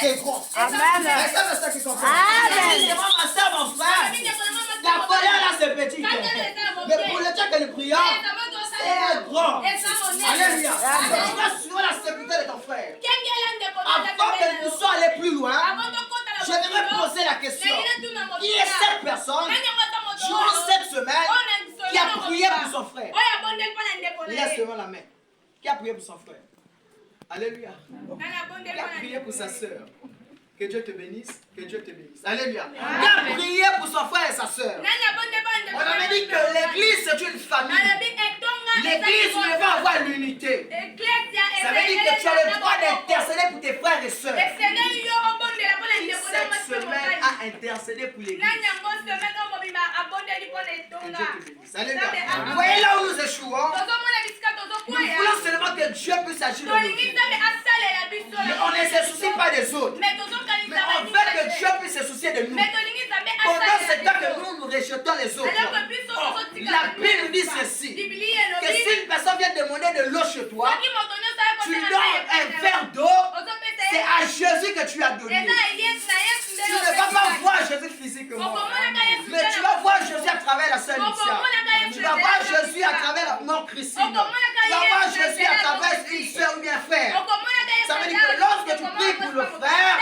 c'est grand. Amen. Est-ce que ça qui comprend? Amen. Ma soeur, mon frère, la colère là, c'est petit. Mais pour le temps que nous prions, c'est grand. Alléluia. Tu dois suivre la sécurité de ton frère. Avant que nous soyons allés plus loin, je vais poser la question. Qui est cette personne durant cette semaine qui a prié pour son frère? Laisse devant la main. Qui a prié pour son frère? Alléluia. Qui a prié pour sa soeur? Que Dieu te bénisse, que Dieu te bénisse. Alléluia. Qui a prié pour son frère et sa soeur? On avait dit que l'église c'est une famille. L'église ne va avoir l'unité. Ça veut dire que tu as le droit d'intercéder pour tes frères et soeurs. Cette semaine a intercédé pour l'église. Alléluia. Vous voyez là où nous échouons? Nous voulons seulement que Dieu puisse agir dans nos vies. Mais on ne se soucie pas des autres. Mais on veut que Dieu puisse se soucier de nous. Pendant ce temps que nous rejetons les autres. Oh, la Bible nous dit ceci. Que si une personne vient demander de l'eau chez toi, tu lui donnes un verre d'eau, c'est à Jésus que tu as donné. Tu ne vas pas voir Jésus physiquement. Mais tu vas voir Jésus à travers la Sainte Lucia. Tu vas voir Jésus à travers mon Christine. Tu vas voir Jésus à travers une soeur ou bien frère. Ça veut dire que lorsque tu pries pour le frère,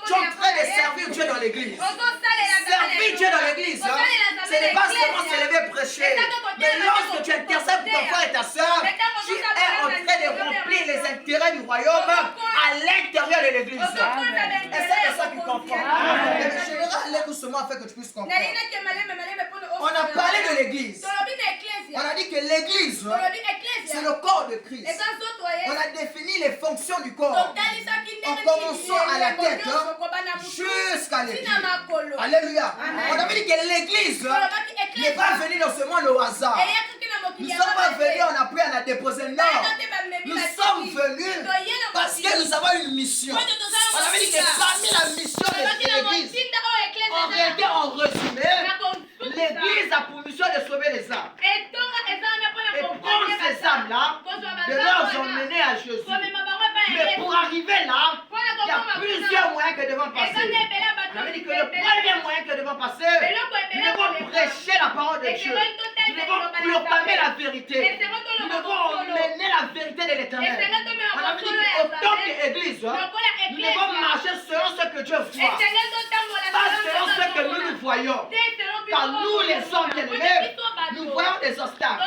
tu es en train de servir Dieu dans l'église. Servir Dieu dans l'église, ce n'est pas seulement se lever prêcher. Mais lorsque tu intercèdes pour ton frère et ta soeur, tu es en train de remplir les intérêts du royaume à l'intérieur de l'église. Et c'est ça qui comprend. Je vais aller doucement afin que tu puisses comprendre. On a parlé de l'église. On a dit que l'église, c'est le corps de Christ. On a défini les fonctions du corps. En commençant à la tête jusqu'à les pieds. Alléluia. On avait dit que l'église n'est pas venue dans ce monde au hasard. Nous ne sommes pas venus, on a pris, on a déposé. Non. Nous sommes venus parce que nous avons une mission. On avait dit que parmi la mission de l'église, en réalité, en résumé, l'église a pour mission de sauver les âmes. Et prendre ces âmes-là, de les emmener à Jésus. Mais pour arriver là, il y a plusieurs moyens que devons passer. On avait dit que le premier moyen que devons passer, nous devons prêcher la parole de Dieu. Nous devons proclamer la vérité. Nous devons mener la vérité de l'éternel. On avait dit qu'autant qu'église, nous devons marcher selon ce que Dieu voit. Pas selon ce que nous voyons. Car nous, les hommes bien-aimés, nous voyons des obstacles.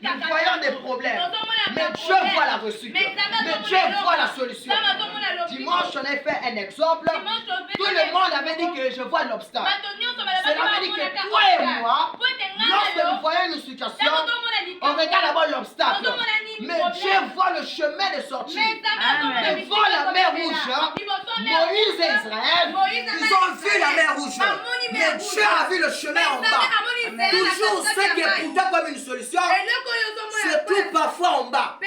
Nous voyons des problèmes. Mais Dieu voit la réussite. Mais Dieu voit la solution. Dimanche, on a fait un exemple. Tout le monde avait dit que je vois l'obstacle. Cela veut dire que toi et moi, lorsque nous voyons une situation, on regarde d'abord l'obstacle. Mais Dieu voit le chemin de sortie. Devant la mer rouge, Moïse et Israël, ils ont vu la mer rouge. Mais Dieu a vu le chemin en bas. Toujours ce qui est pour toi comme une solution, c'est tout parfois en bas.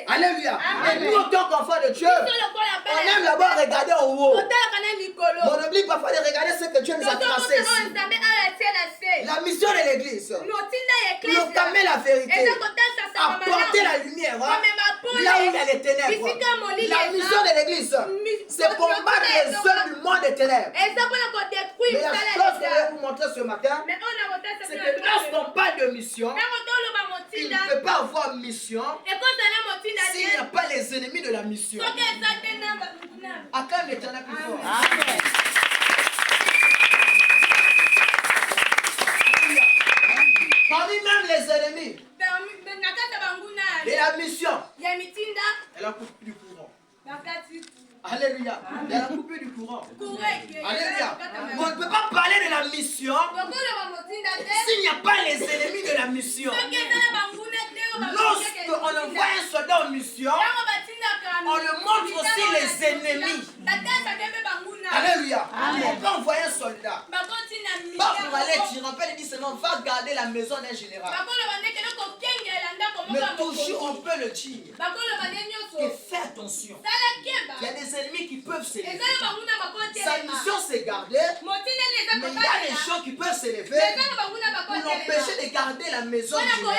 Alléluia. Et nous, en tant qu'enfants de Dieu, on aime d'abord regarder en haut. On oublie parfois de regarder ce que Dieu nous a tracé ici. La mission de l'église, proclamer la vérité, apporter la lumière là où il y a les ténèbres. La mission de l'église, c'est combattre les œuvres du monde des ténèbres. Mais la chose que je vais vous montrer ce matin, c'est que lorsqu'on parle de mission, il ne peut pas avoir mission s'il n'y a pas les ennemis de la mission. Acclame l'Éternel plus fort. Amen. Parmi même les ennemis de la mission, elle a coupé du courant. Alléluia. Elle a coupé du courant. Alléluia. On ne peut pas parler de la mission s'il n'y a pas les ennemis de la mission. Lorsqu'on envoie un soldat en mission, on le montre aussi les ennemis. Alléluia. On peut envoyer un soldat. Pas pour aller tirer. On peut lui dire seulement va garder la maison d'un général. Mais toujours on peut le dire. Et fais attention. Il y a des ennemis qui peuvent s'élever. Sa mission c'est garder. Mais il y a des gens qui peuvent s'élever pour l'empêcher de garder la maison du général.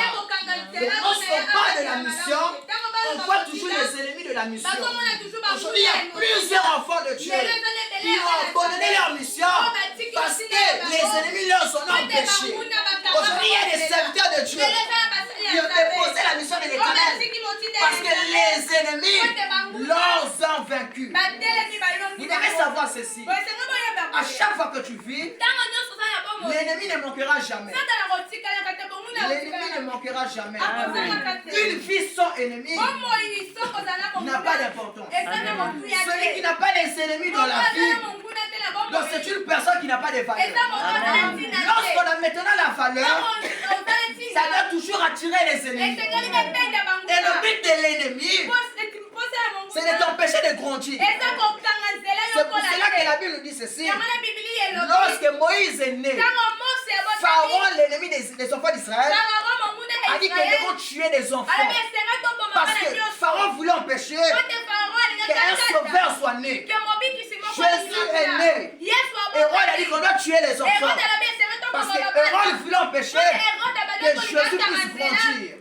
Mais lorsqu'on parle de la mission, On voit toujours les ennemis de la mission. Aujourd'hui, il y a plusieurs enfants de Dieu qui ont abandonné leur mission parce que les ennemis leur ont empêchés. Aujourd'hui, il y a des serviteurs de Dieu qui ont déposé la mission de l'Éternel parce que les ennemis leur ont vaincus. Vous devez savoir ceci. À chaque fois que tu vis, l'ennemi ne manquera jamais. L'ennemi ne manquera jamais. Une vie sans ennemi n'a pas d'importance. Celui qui n'a pas des ennemis dans la vie, donc c'est une personne qui n'a pas de valeur. Lorsqu'on a maintenant la valeur, ça doit toujours attirer les ennemis. Et le but de l'ennemi, c'est de t'empêcher de grandir. C'est pour cela que la Bible nous dit ceci. Lorsque Moïse est né, Pharaon, l'ennemi des enfants d'Israël, a dit qu'ils devront tuer des enfants. Parce que Pharaon voulait empêcher qu'un sauveur soit né. Jésus est né. Hérode a dit qu'on doit tuer les enfants. Parce que Hérode voulait empêcher que Jésus puisse grandir.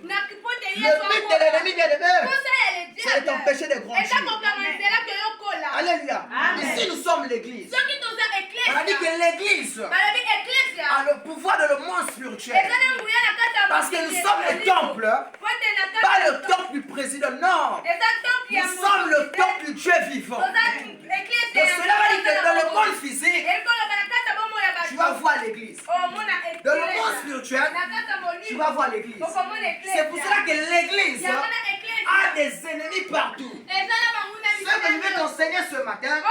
Le but de l'ennemi bien-aimé, c'est de t'empêcher de grandir. Alléluia. Ici nous sommes l'église. On a dit que l'église a le pouvoir de le monde spirituel. Parce que nous sommes le temple, pas le temple du président, non. Nous sommes le temple du Dieu vivant. Et cela va dire que dans le monde physique, tu vas voir l'église. Dans le monde spirituel, tu vas voir l'église. C'est pour cela que l'église a des ennemis partout. Ce que je vais t'enseigner ce matin,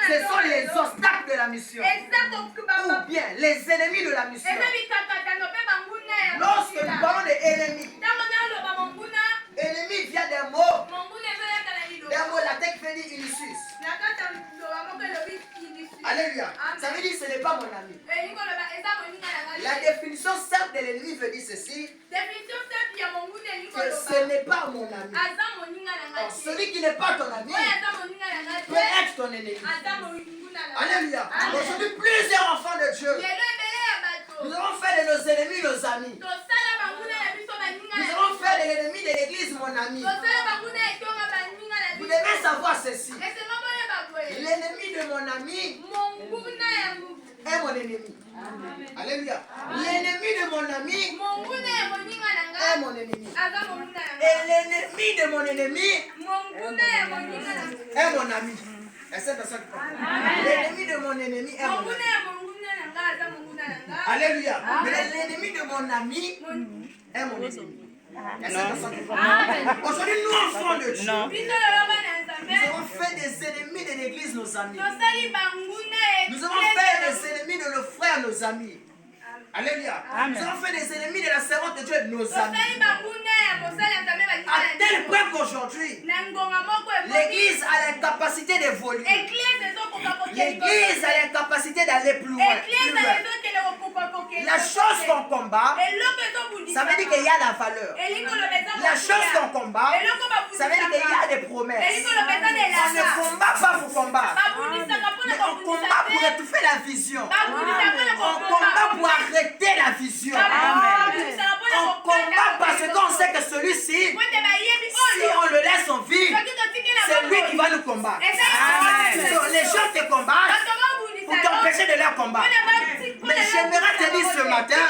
ce sont les obstacles de la mission. Ou bien les ennemis de la mission. Lorsque nous parlons d'ennemis, ennemi vient d'un mot. D'un mot latin qui veut dire illusus. Alléluia. Ça veut dire que ce n'est pas mon ami. La définition simple de l'ennemi veut dire ceci. Que ce n'est pas mon ami. Alors, celui qui n'est pas ton ami peut être ton ennemi. Alléluia. Aujourd'hui, plusieurs enfants de Dieu, nous avons fait de nos ennemis nos amis. Nous avons fait de l'ennemi de l'église mon ami. Vous devez savoir ceci. L'ennemi de mon ami est mon ennemi. Alléluia. L'ennemi de mon ami est mon ennemi. Et l'ennemi de mon ennemi est mon ami. L'ennemi de mon ennemi est mon ami. Alléluia. Mais l'ennemi de mon ami est mon ennemi. Aujourd'hui, nous, enfants de Dieu, nous avons fait des ennemis de l'église nos amis. Nous avons fait des ennemis de nos frères nos amis. Alléluia. Nous avons fait des ennemis de la servante de Dieu nos amis. À tel point qu'aujourd'hui, l'église a l'incapacité d'évoluer. L'église a l'incapacité d'aller plus loin. La chose qu'on combat, ça veut dire qu'il y a la valeur. La chose qu'on combat, ça veut dire qu'il y a des promesses. On ne combat pas pour combattre. Mais on combat pour étouffer la vision. On combat pour arrêter la vision. On combat parce qu'on sait que celui-ci, si on le laisse en vie, c'est lui qui va nous combattre. Les gens te combattent pour t'empêcher de leur combattre. Mais j'aimerais te dire ce matin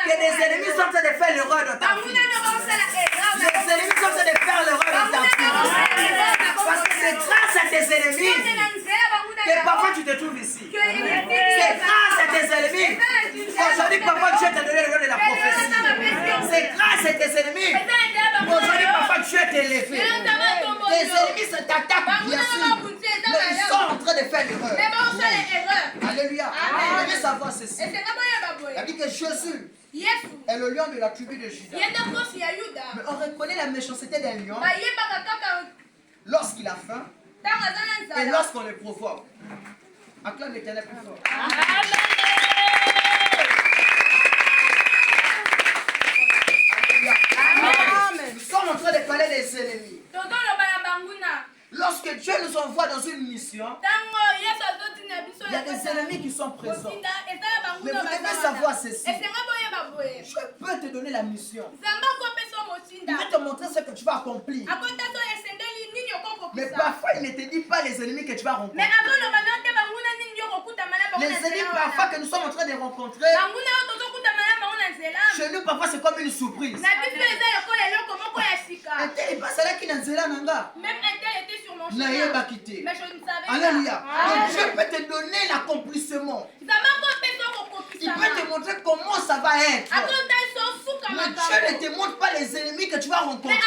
que les ennemis sont en train de faire l'erreur dans ta vie. Les ennemis sont en train de faire l'erreur dans ta vie. Parce que c'est grâce à tes ennemis que parfois tu te trouves ici. C'est grâce à tes ennemis qu'aujourd'hui parfois Dieu t'a donné le nom de la prophétie. C'est grâce à tes ennemis qu'aujourd'hui parfois Dieu t'a élevé. Les ennemis se t'attaquent bien sûr, mais ils sont en train de faire l'erreur. Alléluia. Vous devez savoir ceci. Il a dit que Jésus est le lion de la tribu de Juda. Mais on reconnaît la méchanceté d'un lion lorsqu'il a faim et lorsqu'on le provoque. Acclame l'Éternel plus fort. Nous sommes en train de parler des ennemis. lorsque Dieu nous envoie dans une mission, il y a des ennemis qui sont présents. Mais vous devez savoir ceci. Je peux te donner la mission. Il va te montrer ce que tu vas accomplir. Mais parfois, il ne te dit pas les ennemis que tu vas rencontrer. Les ennemis parfois que nous sommes en train de rencontrer, chez nous parfois c'est comme une surprise. Alléluia. Dieu peut te donner l'accomplissement. Il peut te montrer comment ça va être. Mais Dieu ne te montre pas les ennemis que tu vas rencontrer.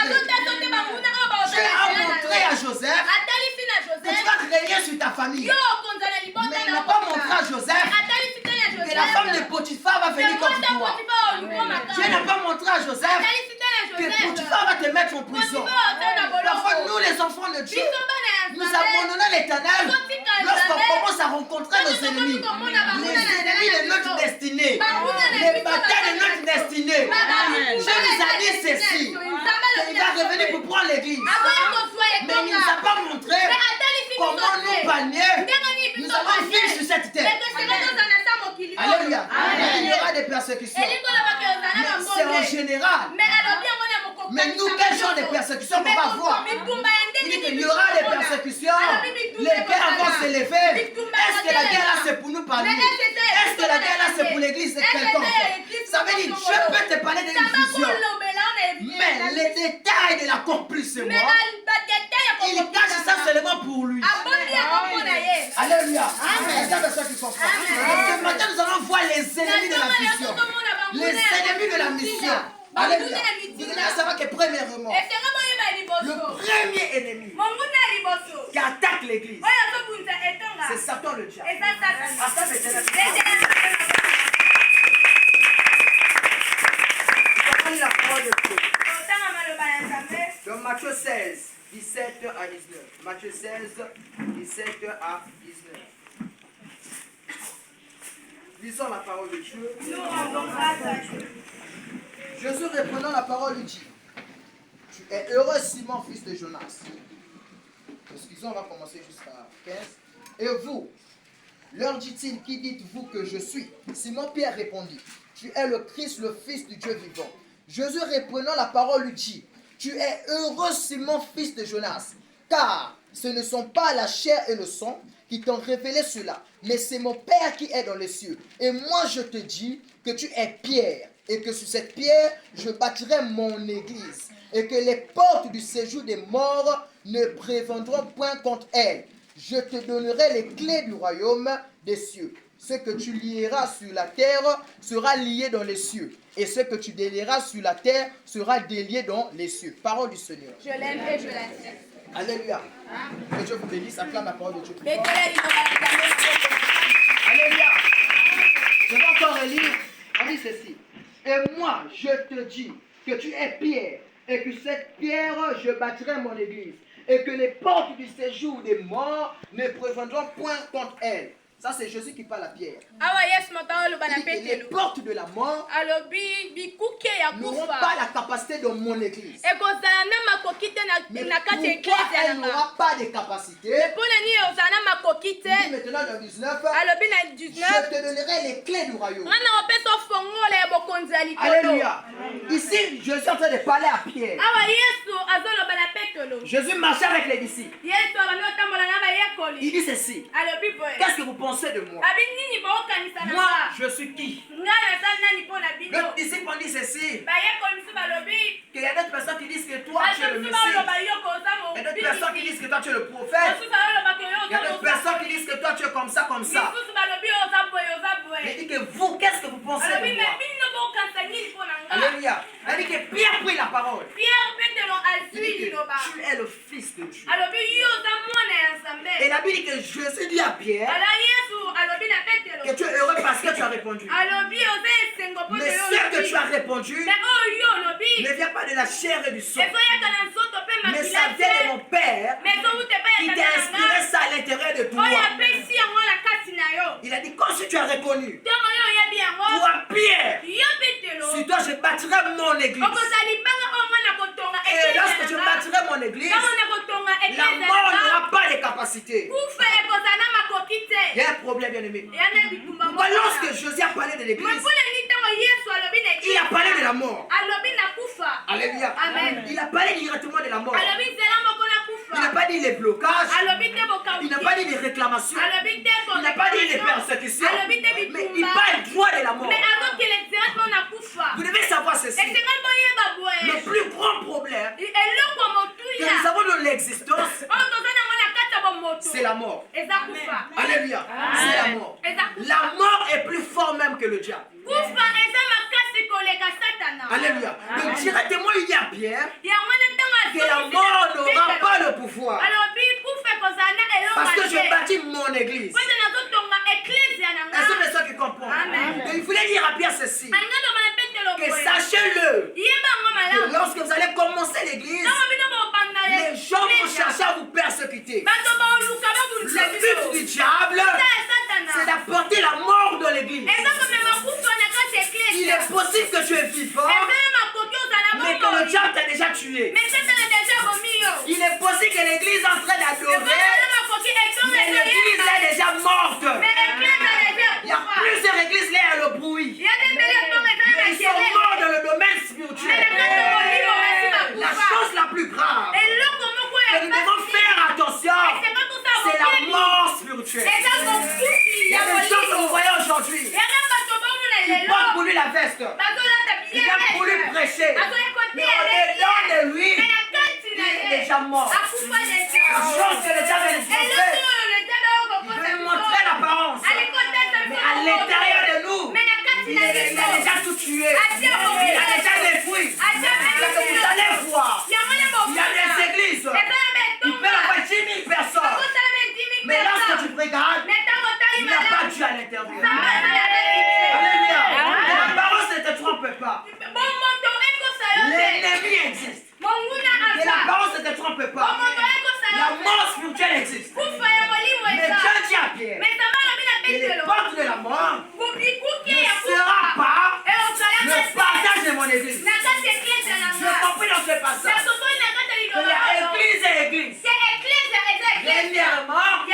Dieu a montré à Joseph que tu vas régner sur ta famille. Mais il n'a pas montré à Joseph que la femme de Potiphar va venir contre toi. Dieu n'a pas montré à Joseph que Potiphar va te mettre en prison. Parfois, nous les enfants de Dieu, nous abandonnons l'Éternel lorsqu'on commence à rencontrer nos ennemis. Les ennemis de notre destinée. Les batailles de notre destinée. Dieu nous a dit ceci. Il va revenir pour prendre l'église. Mais il ne nous a pas montré comment nous pallier. Nous avons vu sur cette terre. Alléluia. Il y aura des persécutions. Mais c'est en général. Mais nous, quel genre de persécutions on va voir? Il dit qu'il y aura des persécutions. Les guerres vont se lever. Est-ce que la guerre là c'est pour nous parler? Est-ce que la guerre là c'est pour l'église de quelconque? Ça veut dire Dieu peut te parler d'une vision. Mais les détails de l'accomplissement, il cache ça seulement pour lui. Alléluia. Regarde ça qui comprend. Ce matin nous allons voir les ennemis de la mission. Les ennemis de la mission. Alléluia. Il faut savoir que premièrement, le premier ennemi qui attaque l'église, c'est Satan le diable. La parole de Dieu. Dans Matthieu 16, 17 à 19. Matthieu 16, 17 à 19. Lisons la parole de Dieu. Jésus reprenant la parole lui dit: tu es heureux Simon, fils de Jonas. Excusez, on va commencer jusqu'à 15. Et vous, leur dit-il, qui dites-vous que je suis? Simon Pierre répondit: tu es le Christ, le Fils du Dieu vivant. Jésus reprenant la parole lui dit: tu es heureux Simon, fils de Jonas, car ce ne sont pas la chair et le sang qui t'ont révélé cela, mais c'est mon Père qui est dans les cieux. Et moi je te dis que tu es Pierre, et que sur cette pierre je bâtirai mon église, et que les portes du séjour des morts ne prévaudront point contre elle. Je te donnerai les clés du royaume des cieux. Ce que tu lieras sur la terre sera lié dans les cieux. Et ce que tu délieras sur la terre sera délié dans les cieux. Parole du Seigneur. Je l'aime et je l'accepte. Alléluia. Que Dieu vous bénisse. Acclame la parole de Dieu. Alléluia. Je vais encore relire. On dit ceci. Et moi, je te dis que tu es Pierre. Et que cette pierre, je bâtirai mon église. Et que les portes du séjour des morts ne prévaudront point contre elle. Ça, c'est Jésus qui parle à Pierre. Les portes de la mort n'auront pas la capacité de mon église. Mais pourquoi elle n'aura pas de capacité? Il dit maintenant dans 19, je te donnerai les clés du royaume. Alléluia. Ici, Jésus est en train de parler à Pierre. Jésus marchait avec les disciples. Il dit ceci. Qu'est-ce que vous pensez de moi? Moi, je suis qui? Le disciple dit ceci. Qu'il y a d'autres personnes qui disent que toi, tu es le Messie. Il y a d'autres personnes qui disent que toi, tu es le prophète. Il y a d'autres personnes qui disent que toi, tu es comme ça, comme ça. Il dit que vous, qu'est-ce que vous pensez de moi? Alléluia. Il dit que Pierre prit la parole. Il dit que tu es le Fils de Dieu. Et la Bible dit que Jésus dit à Pierre que tu es heureux parce que tu as répondu. Mais ce que tu as répondu ne vient pas de la chair et du sang, mais ça vient de mon Père qui t'a inspiré ça à l'intérieur de toi. Il a dit, quand tu as reconnu, toi Pierre, sur toi je bâtirai mon église. Et lorsque je bâtirai mon église, la mort n'aura de capacité. Il y a un problème, bien aimé. Pourquoi lorsque Josué a parlé de l'église, il a parlé de la mort. Alléluia. Il a parlé directement de la mort. Il n'a pas dit les blocages. Il n'a pas dit les réclamations. Il n'a pas dit les persécutions. Mais il parle droit de la mort. Vous devez savoir ceci. Le plus grand problème que nous avons dans l'existence, c'est la mort. Alléluia. C'est la mort. La mort est plus fort même que le diable. Alléluia. Donc directement il y a Pierre que la mort n'aura pas le pouvoir. Parce que je bâtis mon église. Est-ce que c'est ça qui comprend? Donc il voulait dire à Pierre ceci. Que sachez-le. Que lorsque vous allez commencer l'église, les gens vont chercher à vous persécuter. Le but du diable, c'est d'apporter la mort dans l'église. Il est possible que tu es vivant, mais que le diable t'a déjà tué. Il est possible que l'église est en train d'adorer, mais l'église est déjà morte. Il y a plusieurs églises là, il y a le bruit. Mais ils sont morts dans le domaine spirituel. La chose la plus grave que nous devons faire attention, c'est la mort spirituelle. Il y a des gens que vous voyez aujourd'hui. Il porte pour lui la veste. Il vient pour lui prêcher. Mais au-dedans de lui, il est déjà mort. La chose que le diable a fait, il veut nous montrer l'apparence. Mais à l'intérieur de nous, il a déjà tout tué. Il a déjà détruit. C'est que vous allez voir. Il y a des églises. Il peut y avoir 10 000 personnes. Mais lorsque tu regardes, il n'y a pas Dieu à l'intérieur. Alléluia. La parole ne te trompe pas. L'ennemi existe. Et la parole ne te trompe pas. La mort spirituelle existe. Mais Dieu dit à Pierre, et les portes de la mort ne sera pas le partage de mon église. Je compris dans ce passage. Il y a église et église. Premièrement,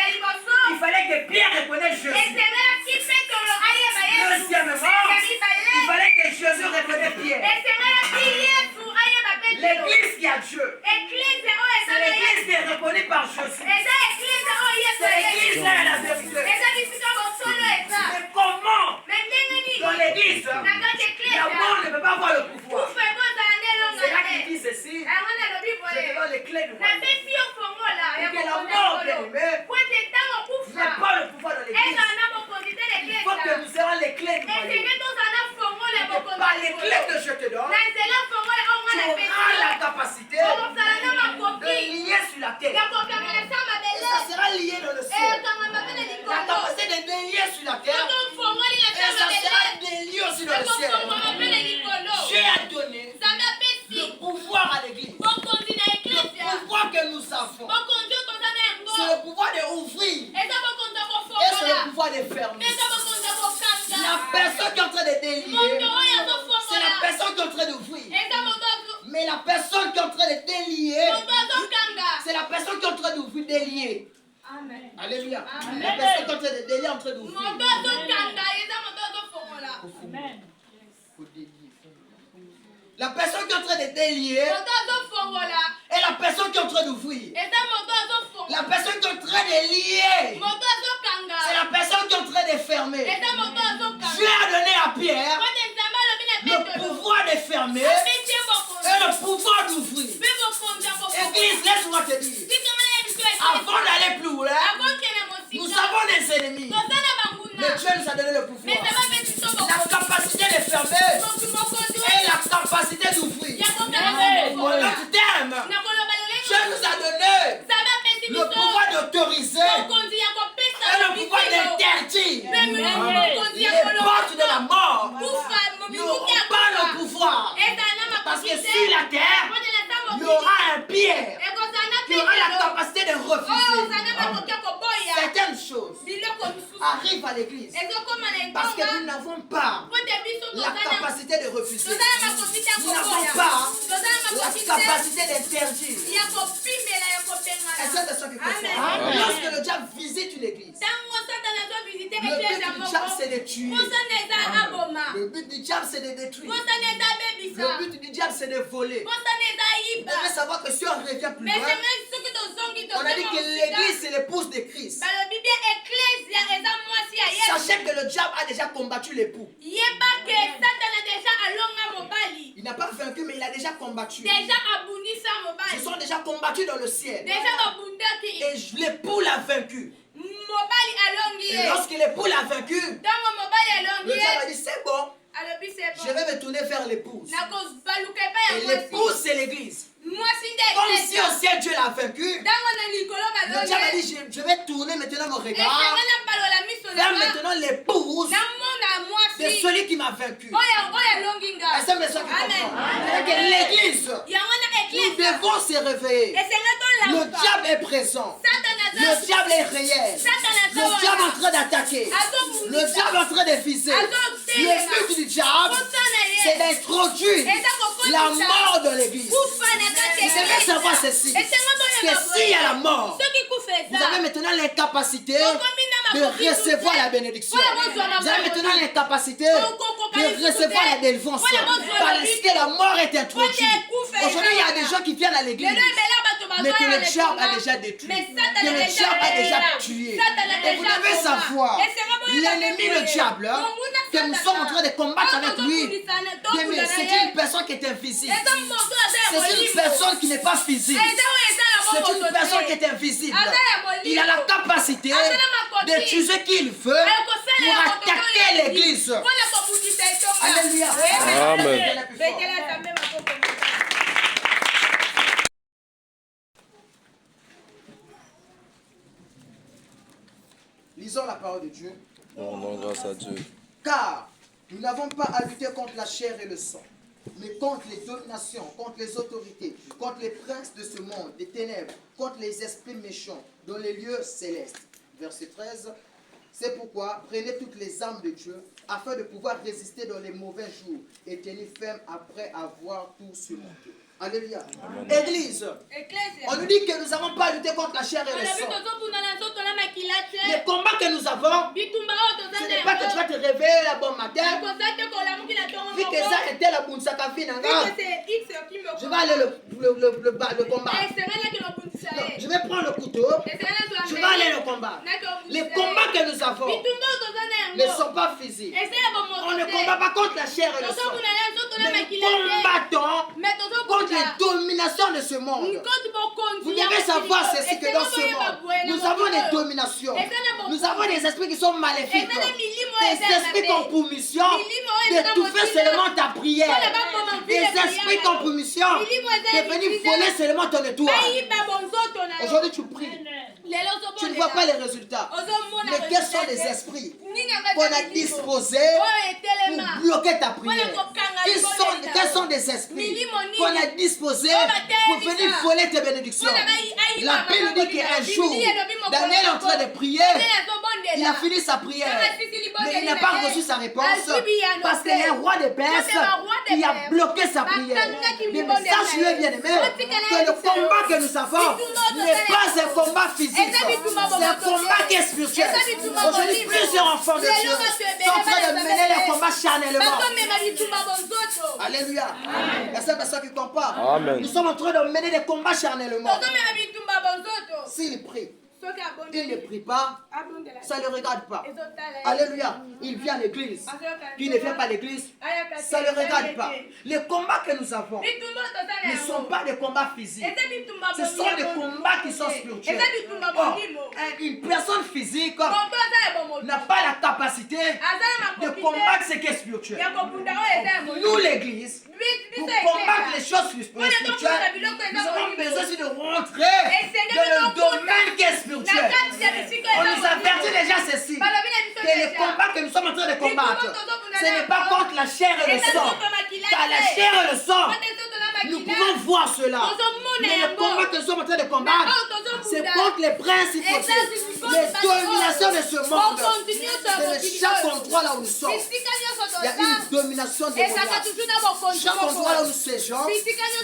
il fallait que Pierre reconnaisse Jésus. Deuxièmement, il fallait que Jésus reconnaisse Pierre. L'église qui a Dieu. C'est l'église qui est reconnue par Jésus. C'est l'église là la vérité. Mais comment dans l'église, la mort ne peut pas avoir le pouvoir? C'est là qu'il dit ceci. Je te donne les clés du royaume. Et que la mort, bien-aimée, n'a pas le pouvoir dans l'église. Il faut que nous ayons les clés du royaume. Et par les clés que je te donne, tu auras la capacité de lier sur la terre. Et ça sera lié dans le ciel. La capacité de délier sur la terre. Et ça sera délié aussi dans le ciel. Dieu a donné le pouvoir à l'église. Le pouvoir que nous avons, c'est le pouvoir d'ouvrir et c'est le pouvoir de fermer. La personne qui est en train de délier, c'est la personne qui est en train d'ouvrir. Mais la personne qui est en train de délier, c'est la personne qui est en train d'ouvrir, délier. Amen. Alléluia. La personne qui est en train de délier est en train d'ouvrir. Amen. La personne qui est en train de délier et la personne qui est en train d'ouvrir. La personne qui est en train de lier, c'est la personne qui est en train de fermer. Dieu a donné à Pierre le pouvoir de fermer et le pouvoir d'ouvrir. Église, laisse-moi te dire, avant d'aller plus loin, nous avons des ennemis. Mais Dieu nous a donné le pouvoir, la capacité de fermer et la capacité d'ouvrir. En d'autres termes, Dieu nous a donné le pouvoir d'autoriser et le pouvoir d'interdire. Les portes de la mort n'auront pas le pouvoir. Parce que sur la terre, il y aura un Pierre qui aura la capacité de refuser certaines choses. Arrive à l'église. Parce que nous n'avons pas la capacité de refuser. Nous n'avons pas la capacité d'interdire. Est-ce que c'est ça qui comprend? Lorsque le diable visite une église, le but du diable c'est de tuer. Le but du diable c'est de détruire. Le but du diable c'est de voler. Vous devez savoir que si on revient plus loin, on a dit que l'église c'est l'épouse de Christ. Sachez que le diable a déjà combattu l'époux. Il n'a pas vaincu, mais il a déjà combattu. Ils sont déjà combattus dans le ciel. Et l'époux l'a vaincu. Et lorsque l'époux l'a vaincu, le diable a dit c'est bon. Je vais me tourner vers l'épouse. Et l'épouse c'est l'église. Comme si au ciel Dieu l'a vaincu, le diable a dit je vais tourner maintenant mon regard vers maintenant l'épouse de celui qui m'a vaincu. Est-ce que l'église, nous devons se réveiller. Le diable est présent. Le diable est réel. Le diable est en train d'attaquer. Le diable est en train de viser. Le but du diable, c'est d'introduire la mort dans l'église. Vous devez savoir ceci, que s'il y a la mort, vous avez maintenant l'incapacité de recevoir la bénédiction. Vous avez maintenant l'incapacité de recevoir la délivrance. Parce que la mort est introduite. Aujourd'hui, il y a des gens qui viennent à l'église, mais que le diable a déjà détruit, que le diable a déjà tué. Et vous devez savoir, l'ennemi, le diable, que nous sommes en train de combattre avec lui, c'est une personne qui est invisible. C'est une personne qui n'est pas physique. C'est une personne qui est invisible. Il a la capacité de tuer ce qu'il veut pour attaquer l'église. Alléluia. Amen. Lisons la parole de Dieu. Non, grâce à Dieu. Car nous n'avons pas à lutter contre la chair et le sang, mais contre les dominations, contre les autorités, contre les princes de ce monde, des ténèbres, contre les esprits méchants, dans les lieux célestes. Verset 13. C'est pourquoi prenez toutes les armes de Dieu, afin de pouvoir résister dans les mauvais jours et tenir ferme après avoir tout surmonté. Alléluia. Église, on nous dit que nous n'avons pas à lutter contre la chair et le sang. Les combats que nous avons, ce n'est pas que tu vas te réveiller là bon matin. Vu que ça était la bounsaka finanga, je vais aller le combat. Non, je vais prendre le couteau, je vais aller le combat. Les combats que nous avons ne sont pas physiques. On ne combat pas contre la chair et le sang, mais nous combattons contre les dominations de ce monde. Vous devez savoir ceci, que dans ce monde, nous avons des dominations. Nous avons des esprits qui sont maléfiques. Des esprits qui ont pour mission d'étouffer seulement ta prière. Des esprits qui ont pour mission de venir voler seulement ton étoile. Aujourd'hui tu pries. Tu ne vois pas les résultats. Mais quels sont les esprits qu'on a disposés pour bloquer ta prière? Quels sont des esprits qu'on a disposés pour venir voler tes bénédictions? La Bible dit qu'un jour, Daniel est en train de prier. Il a fini sa prière, mais il n'a pas reçu sa réponse parce qu'il y a un roi de Perse qui a bloqué sa prière. Mais sache-le, bien-aimé, que le combat que nous avons n'est pas un combat physique, c'est un combat qui est spirituel. Aujourd'hui, plusieurs enfants de Dieu sont en train de mener le combat charnellement. Alléluia. Il y a cette personne qui comprend. Nous sommes en train de mener des combats charnellement. S'il prie, il ne prie pas, ça ne le regarde pas. Alléluia. Il vient à l'église. Il ne vient pas à l'église, ça ne le regarde pas. Les combats que nous avons ne sont pas des combats physiques. Ce sont des combats qui sont spirituels. Or, une personne physique n'a pas la capacité de combattre ce qui est spirituel. Nous, l'église, pour combattre les choses spirituelles, nous avons besoin aussi de rentrer dans le domaine qui est spirituel. On nous avertit déjà ceci, que les combats que nous sommes en train de combattre, ce n'est pas contre la chair et le sang. Car la chair et le sang, nous pouvons voir cela. Mais le combat que nous sommes en train de combattre, c'est contre Donc les principautés, les dominations de ce monde, de chaque endroit là où nous sommes, il y a une domination démoniaque. Chaque endroit là où nous séjournons, il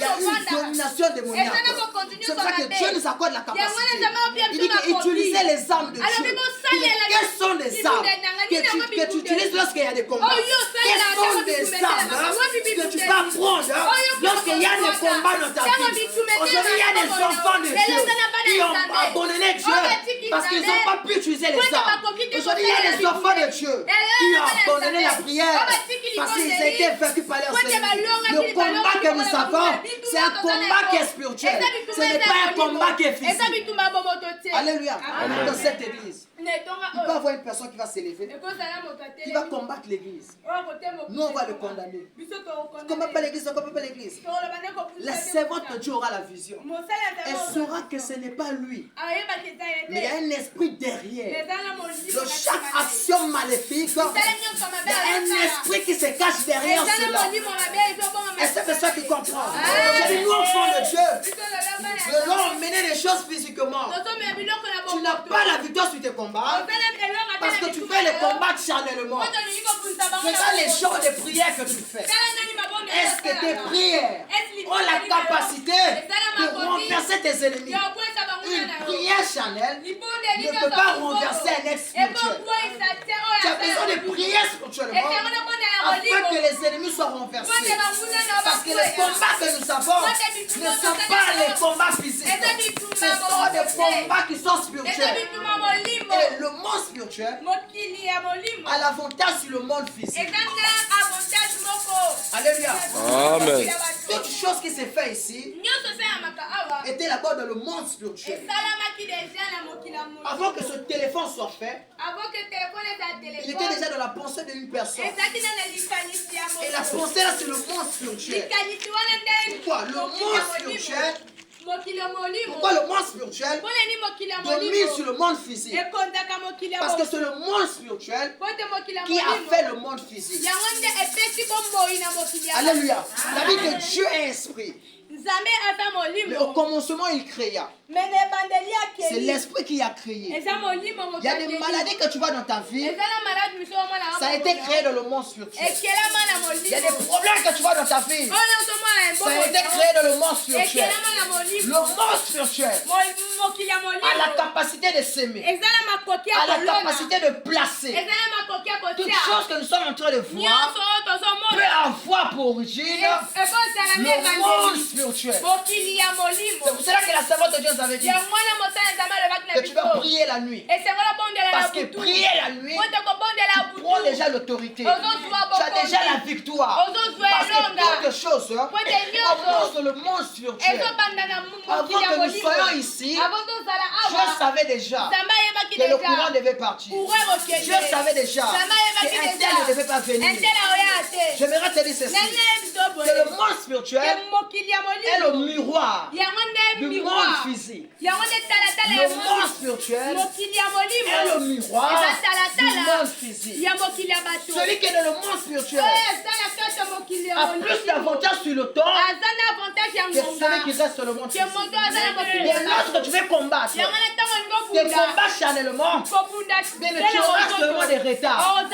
y a une domination démoniaque. C'est pour ça que Dieu nous accorde la capacité. Il dit qu'utiliser les armes de Dieu. Quelles sont les armes que tu utilises lorsqu'il y a des combats? Quelles sont des armes que tu vas prendre lorsqu'il y a des combats dans ta vie? Aujourd'hui, il y a des enfants de Dieu qui ont abandonné Dieu parce qu'ils n'ont pas pu utiliser les armes. Aujourd'hui, il y a des enfants de Dieu qui ont abandonné la prière parce qu'ils étaient vaincus par leur Seigneur. Le combat que nous avons, c'est un combat qui est spirituel. Ce n'est pas un combat qui est physique. Alléluia. Dans cette église, il peut y avoir une personne qui va s'élever, qui va combattre l'église. Nous, on va le condamner. On ne combat pas l'église, on ne combat pas l'église. La servante de Dieu aura la vision. Elle saura que ce n'est pas lui. Mais il y a un esprit derrière. De chaque action maléfique, il y a un esprit qui se cache derrière cela. Et c'est pour ça qu'il comprend. Nous, enfants de Dieu, nous devons mener les choses physiquement. Tu n'as pas la victoire sur tes combats parce que tu fais les combats charnellement. Regarde les genres de prières que tu fais. Est-ce que tes prières ont la capacité de renverser tes ennemis? Une prière charnelle ne peut pas renverser un ex spirituel. Tu as besoin de prier spirituellement afin que les ennemis soient renversés. Parce que les combats que nous avons ne sont pas les combats physiques. Ce sont des combats qui sont spirituels. Et le monde spirituel a l'avantage sur le monde physique. Alléluia. Amen. Toute chose qui s'est faite ici était là-bas dans le monde spirituel. Avant que ce téléphone soit fait, il était déjà dans la pensée d'une personne. Et la pensée là, c'est le monde spirituel. Pourquoi? Le monde spirituel. Pourquoi le monde spirituel domine sur le monde physique? Parce que c'est le monde spirituel qui a fait le monde physique. Alléluia. La vie de Dieu est esprit. Mais au commencement, il créa. C'est l'esprit qui a créé. Il y a des maladies que tu vois dans ta vie. Ça a été créé dans le monde spirituel. Il y a des problèmes que tu vois dans ta vie. Ça a été créé dans le monde spirituel. Le monde spirituel a la capacité de s'aimer, a la capacité de placer. Toute chose que nous sommes en train de voir peut avoir pour origine le monde spirituel. C'est pour cela que la servante de Dieu avait dit que tu vas prier la nuit. Parce que prier la nuit, tu prends déjà l'autorité. Tu as déjà la victoire. Parce que quelque chose commence dans le monde spirituel. Avant que nous soyons ici, je savais déjà que le courant devait partir. Je savais déjà qu'un tel ne devait pas venir. J'aimerais te dire ceci. Que le monde spirituel est le miroir du monde physique. Le monde spirituel est le miroir du monde physique. Celui qui est dans le monde spirituel a plus d'avantages sur le temps que celui qui reste sur le monde physique. Et lorsque tu veux combattre, tes combats charnellement, mais tu auras seulement des retards.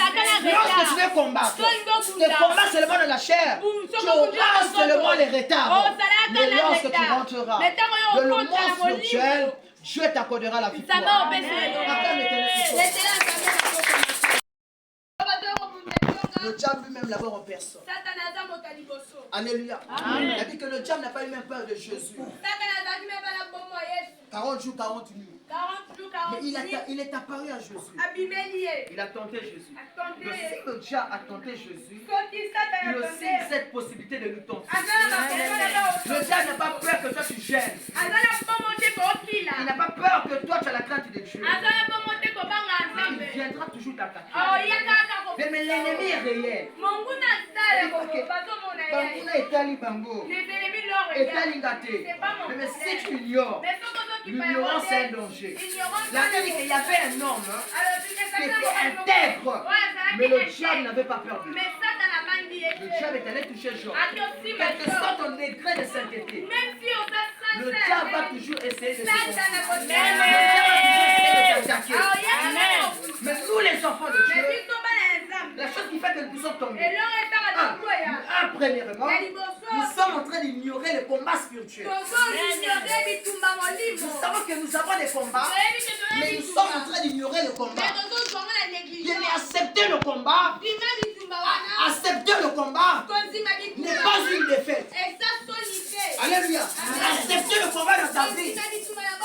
Lorsque tu veux combattre, tes combats seulement dans la chair, tu auras seulement les retards. Mais lorsque tu rentreras dans le monde spirituel, Dieu t'accordera la victoire. Le diable lui-même l'abord en personne. Alléluia. Il a dit que le diable n'a pas eu même peur de Jésus. 40 jours, 40 nuits. Mais il est apparu à Jésus. Il a tenté Jésus. Mais si le diable a tenté Jésus, il a aussi cette possibilité de nous tenter. Le diable n'a pas peur que toi tu gênes. Il n'a pas peur que toi tu as la crainte de Dieu. Il viendra toujours t'attaquer. Mais l'ennemi est réel. Banguna etali bango. Etali gâté. Mais si tu ignores, l'ignorance est un danger. La Bible dit qu'il y avait un homme qui était intègre, mais le diable n'avait pas peur de lui. Le diable est allé toucher Job. Quel que soit ton degré de sainteté, Le diable va toujours essayer de t'attaquer. Mais nous les enfants de Dieu, la chose qui fait que nous puissions tomber, premièrement, nous sommes en train d'ignorer le combat spirituel. Nous savons que nous avons des combats, mais nous sommes en train d'ignorer le combat. Je n'ai accepté le combat. Accepter le combat n'est pas une défaite. Alléluia. Accepter le combat dans ta vie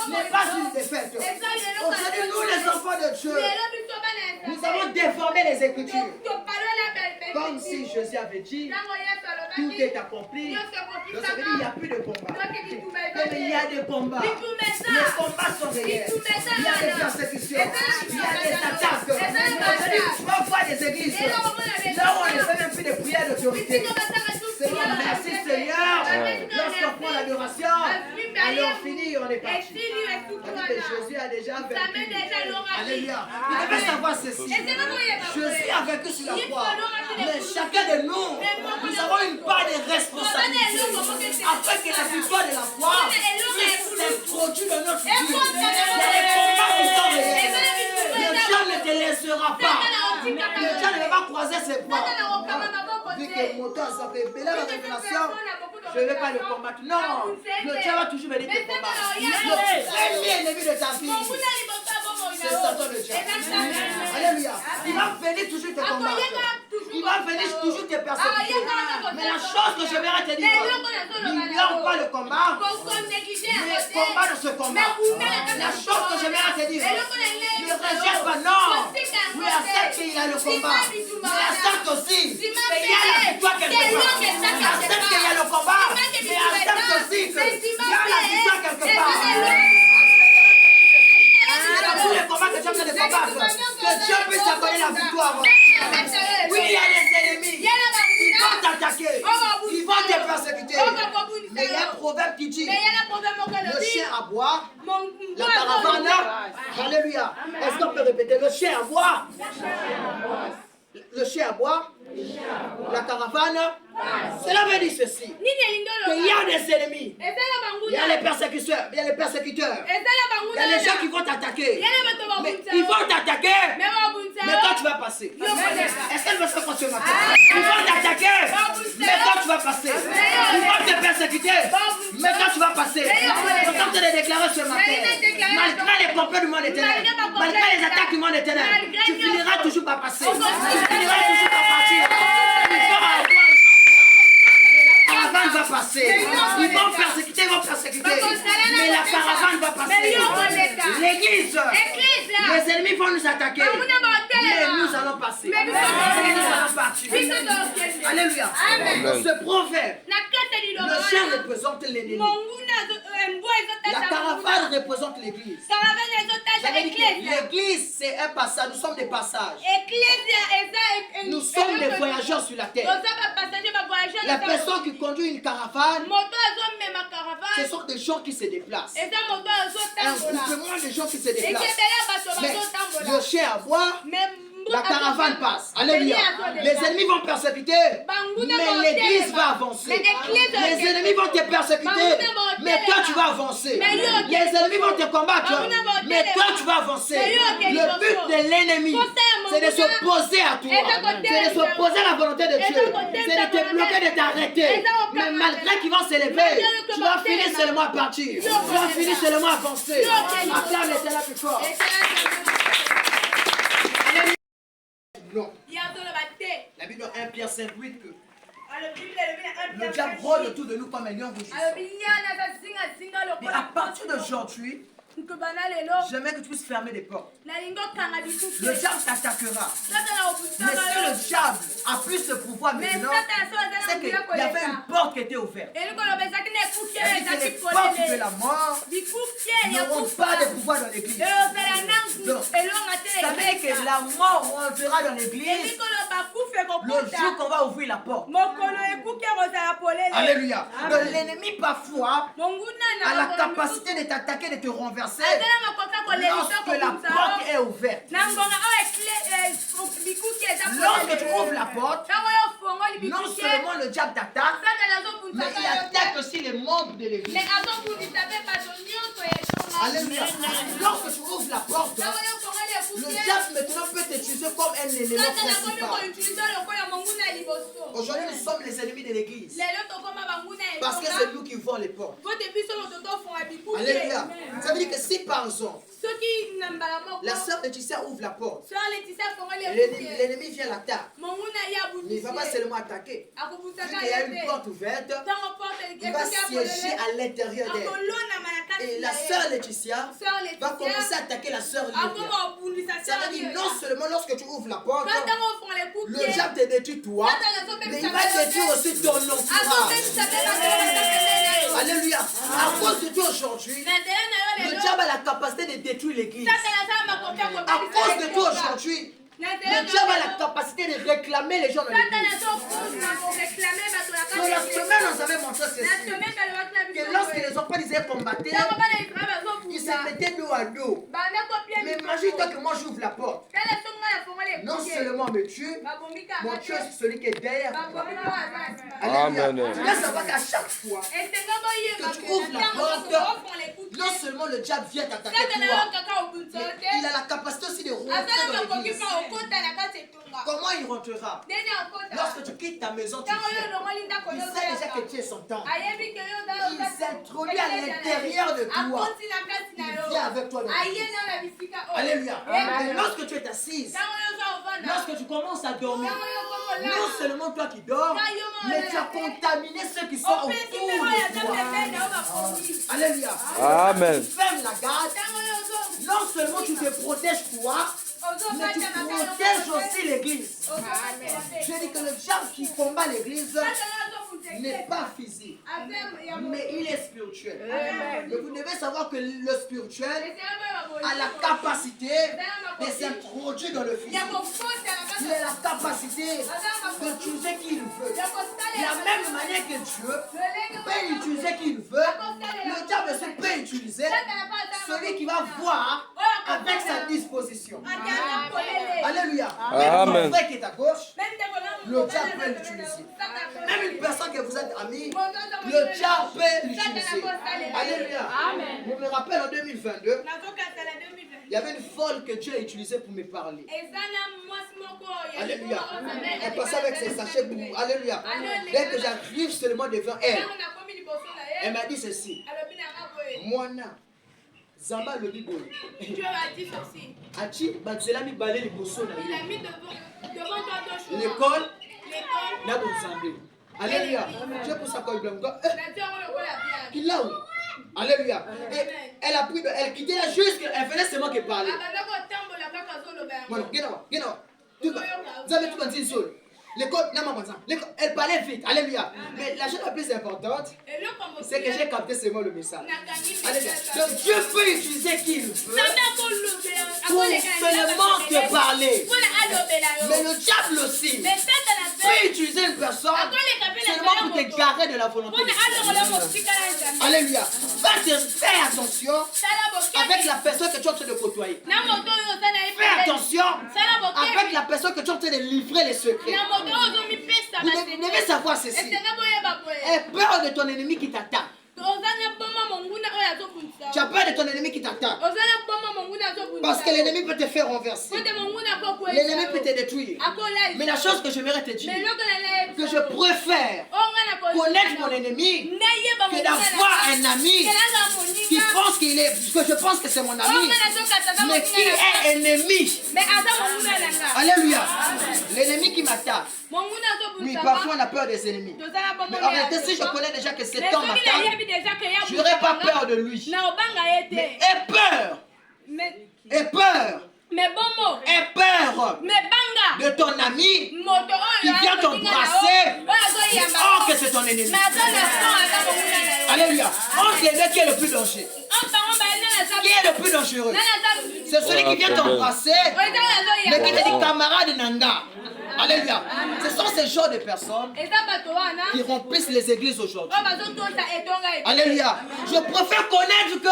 n'est pas une défaite. Aujourd'hui, nous les enfants de Dieu, nous avons déformé les Écritures. Comme si Jésus avait dit, tout est accompli. Donc ça veut dire qu'il n'y a plus de combat. Mais il y a des combats. Les combats sont réels. Il y a des persécutions. Il y a des attaques. Aujourd'hui, tu vas voir des églises. Là où on ne fait même plus de prières d'autorité. Seigneur, merci Seigneur. Lorsqu'on prend l'adoration, alors fini, on est parti. Jésus a déjà vaincu. Alléluia. Vous devez savoir ceci. Jésus a vaincu sur la croix. Mais chacun de nous, nous avons une part de responsabilité. Afin que la victoire de la croix s'introduise dans notre vie. Il y a des combats qui sont réels. Le diable ne te laissera pas. Le diable ne va pas croiser ses bras. Vu que mon temps s'appelle Bella la révélation, je ne vais pas le combattre. Non, le diable va toujours venir te combattre. Le premier ennemi de ta vie, c'est Satan le diable. Alléluia. Il va venir toujours te combattre. Il va venir toujours te persécuter. Mais la chose que je vais te dire, n'ignore pas le combat, mais combat de ce combat. La chose que je vais te dire, ne rejette pas, non. Oui, accepte qu'il y a le combat. Mais accepte aussi qu'il y a la victoire quelque part. Accepte qu'il y a le combat, mais accepte aussi qu'il y a la victoire quelque part. Dans tous les combats que tu as besoin de combattre, que Dieu puisse t'accorder la victoire. Oui, il y a des ennemis. Ils vont t'attaquer. Ils vont te persécuter. Mais il y a un proverbe qui dit, le chien aboie, la caravane. Alléluia. Est-ce qu'on peut répéter? Le chien aboie. Le chien aboie. La caravane. Cela veut dire ceci. Qu'il y a des ennemis. Il y a les persécuteurs. Il y a les persécuteurs. Il y a les gens qui vont t'attaquer. Mais ils vont t'attaquer. Mais toi tu vas passer. Est-ce qu'elle veut se passer matin? Ils vont t'attaquer. Mais toi tu vas passer. Ils vont te persécuter. Mais toi tu vas passer. Je suis en train de déclarer ce matin. Malgré les complots du monde éternel, malgré les attaques du monde éternel, tu finiras toujours par passer. Tu finiras toujours par partir. La caravane va passer. Ils vont persécuter, mais la caravane va passer. L'église, les ennemis vont nous attaquer, mais nous allons passer. Nous allons partir. Alléluia. Ce proverbe, le chien représente l'ennemi. La caravane représente l'église. L'église, c'est un passage. Nous sommes des passages. Nous sommes des voyageurs sur la terre. La personne qui conduit une caravane, ce sont des gens qui se déplacent. Un groupement de gens qui se déplacent. Mais le chien aboie, la caravane passe. Alléluia. Les ennemis vont persécuter, mais l'église va avancer. Les ennemis vont te persécuter, mais toi tu vas avancer. Les ennemis vont te combattre, mais toi tu vas avancer. Le but de l'ennemi, c'est de s'opposer à toi. C'est de s'opposer à la volonté de Dieu. C'est de te bloquer, de t'arrêter. Mais malgré qu'ils vont s'élever, tu vas finir seulement à partir. Tu vas finir seulement à avancer. Acclame l'Éternel plus fort. Non. La Bible dans 1 Pierre 5, 8 que le diable rôde autour de nous comme un lion rugissant. Mais à partir d'aujourd'hui, jamais que tu puisses fermer les portes. Le diable t'attaquera. Mais si le diable a plus de pouvoir maintenant, c'est qu'il y avait une porte qui était ouverte. Les portes de la mort n'auront pas de pouvoir dans l'église. Donc, ça veut dire que la mort rentrera dans l'église le jour qu'on va ouvrir la porte. Alléluia. Donc l'ennemi parfois a la capacité de t'attaquer, de te renverser lorsque la porte est ouverte. Lorsque tu ouvres la porte, Non seulement le diable t'attaque, mais il attaque aussi les membres de l'église. Alléluia. Lorsque tu ouvres la porte, le diable maintenant peut t'utiliser comme un élément principal. Aujourd'hui, nous sommes les ennemis de l'église. Parce que c'est nous qui ouvrons les portes. Alléluia. Ça veut dire que si par exemple, la sœur Laetitia ouvre la porte, l'ennemi vient l'attaquer. Mais il ne va pas seulement attaquer. Vu qu'il y a une porte ouverte, il va siéger à l'intérieur d'elle. Et la sœur Laetitia va commencer à attaquer la sœur Lydia. Ça veut dire non seulement lorsque tu ouvres la porte, le diable te détruit toi, mais il va détruire aussi ton entourage. Alléluia. À cause de toi aujourd'hui, le diable a la capacité de détruire l'église. À cause de toi aujourd'hui, le diable a la capacité de réclamer les gens dans l'église. Dans la semaine, on avait montré ceci. Que lorsque les enfants disaient combattre, ils se mettaient dos à dos. Mais imagine-toi que moi j'ouvre la porte. Non seulement me tue, mon Dieu c'est celui qui est derrière toi. Alléluia. Tu dois savoir qu'à chaque fois que tu ouvres la porte, non seulement le diable vient t'attaquer toi, mais il a la capacité aussi de rentrer dans l'église. Comment il rentrera? Lorsque tu quittes ta maison, tu viens. Il sait déjà que tu es son temps. Il s'introduit à l'intérieur de toi. Il vient avec toi dans l'église. Alléluia. Et lorsque tu es assise, lorsque tu commences à dormir, non seulement toi qui dors, mais tu as contaminé ceux qui sont autour de toi. Alléluia. Amen. Tu fermes la garde. Non seulement tu te protèges toi, mais tu protèges aussi l'église. Je dis que le diable qui combat l'église n'est pas physique, mais il est spirituel. Mais vous devez savoir que le spirituel a la capacité de s'introduire dans le physique. Il a la capacité d'utiliser qui il veut. De la même manière que Dieu peut utiliser qui il veut, le diable aussi peut utiliser celui qui va voir avec sa disposition. Alléluia. Même ton frère qui est à gauche, le diable peut l'utiliser. Même une personne que vous êtes amis, le diable peut l'utiliser. Alléluia. Je me rappelle en 2022, il y avait une folle que Dieu a utilisée pour me parler. Alléluia. Elle passait avec ses sachets pour. Alléluia. Dès que j'arrive seulement devant elle, elle m'a dit ceci. Moana. Zamba le bibo. Dieu a dit ceci. Achi, Bazela mi balé les bossons. Il a mis devant toi deux choses. L'école, n'a pas Zambé. Alléluia. Dieu pour sa colle blanche. Qu'il l'a où? Alléluia. Et elle a pris, elle quittait là juste, elle faisait seulement que parler. Voilà, vous avez tout dit une chose. L'école, elle parlait vite, alléluia. Mais la chose la plus importante, c'est que j'ai capté seulement le message. Alléluia. Donc Dieu peut utiliser qui il veut pour seulement te parler. Mais le diable aussi peut utiliser une personne seulement pour te garer de la volonté de Dieu. Alléluia. Fais attention avec la personne que tu es en train de côtoyer. Fais attention avec la personne que tu es en train de livrer les secrets. Vous devez savoir ceci. Aie peur de ton ennemi qui t'attaque. Tu as peur de ton ennemi qui t'attaque. Parce que l'ennemi peut te faire renverser. L'ennemi peut te détruire. Mais la chose que j'aimerais te dire, que je préfère connaître mon ennemi que d'avoir un ami qui pense qu'il est, que je pense que c'est mon ami, mais qui est ennemi. Alléluia. L'ennemi qui m'attaque. Oui, parfois on a peur des ennemis. Mais en réalité, si je connais déjà que cet homme m'attaque, je n'aurai pas peur de lui. Mais aie peur. Aie peur. Aie peur de ton ami qui vient t'embrasser. Oh, que c'est ton ennemi. Alléluia. Entre les deux, qui est le plus dangereux? Qui est le plus dangereux? C'est celui qui vient t'embrasser, mais qui te dit camarade Nanga. Alléluia. Ce sont ces genres de personnes qui remplissent les églises aujourd'hui. Alléluia. Je préfère connaître que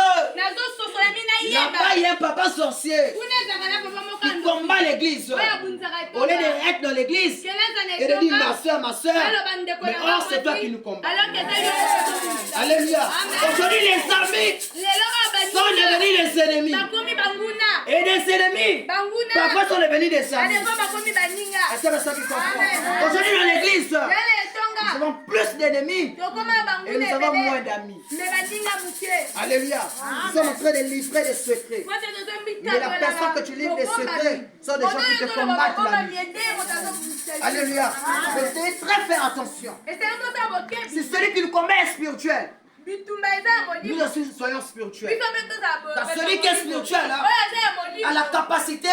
là-bas, il y a un papa sorcier qui combat l'église. Au lieu d'être dans l'église et de dire ma soeur, mais or c'est toi qui nous combats. Alléluia. Aujourd'hui, les amis sont devenus les ennemis. Et des ennemis, parfois sont devenus des amis. Aujourd'hui, dans l'église, nous avons plus d'ennemis et nous avons moins d'amis. Alléluia. Nous sommes en train de livrer des secrets. Mais la personne que tu livres des secrets sont des gens qui te combattent la nuit. Alléluia. Mais vous devez très faire attention. C'est celui qui nous combat est spirituel. Nous aussi soyons spirituels. Car celui qui est spirituel a la capacité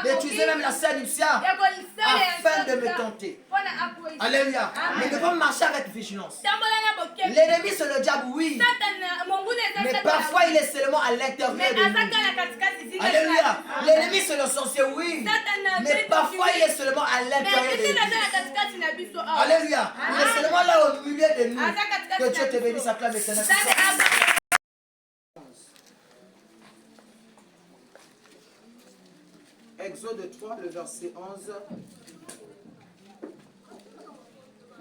d'utiliser même la séduction afin de me tenter. Alléluia. Nous devons marcher avec vigilance. L'ennemi c'est le diable, oui. Mais parfois il est seulement à l'intérieur de nous. Alléluia. L'ennemi c'est le sorcier, oui. Mais parfois il est seulement à l'intérieur de nous. Alléluia. Il est seulement là au milieu de nous. Que Dieu te bénisse à toi. Exode 3, le verset 11.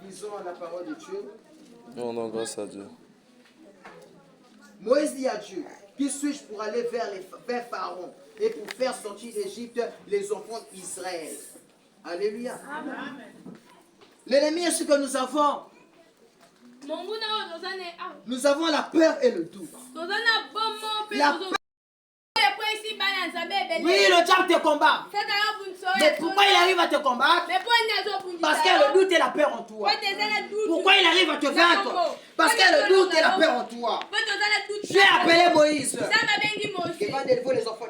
Lisons la parole de Dieu. Non, grâce à Dieu. Moïse dit à Dieu, qui suis-je pour aller vers Pharaon et pour faire sortir d'Égypte les enfants d'Israël? Alléluia. L'ennemi est ce que nous avons. Nous avons la peur et le doute. La peur. Oui, le diable te combat. Mais pourquoi il arrive à te combattre? Parce qu'il y a le doute et la peur en toi. Pourquoi il arrive à te vaincre? Parce qu'il y a le doute et la peur en toi. J'ai appelé Moïse. Il va délivrer les enfants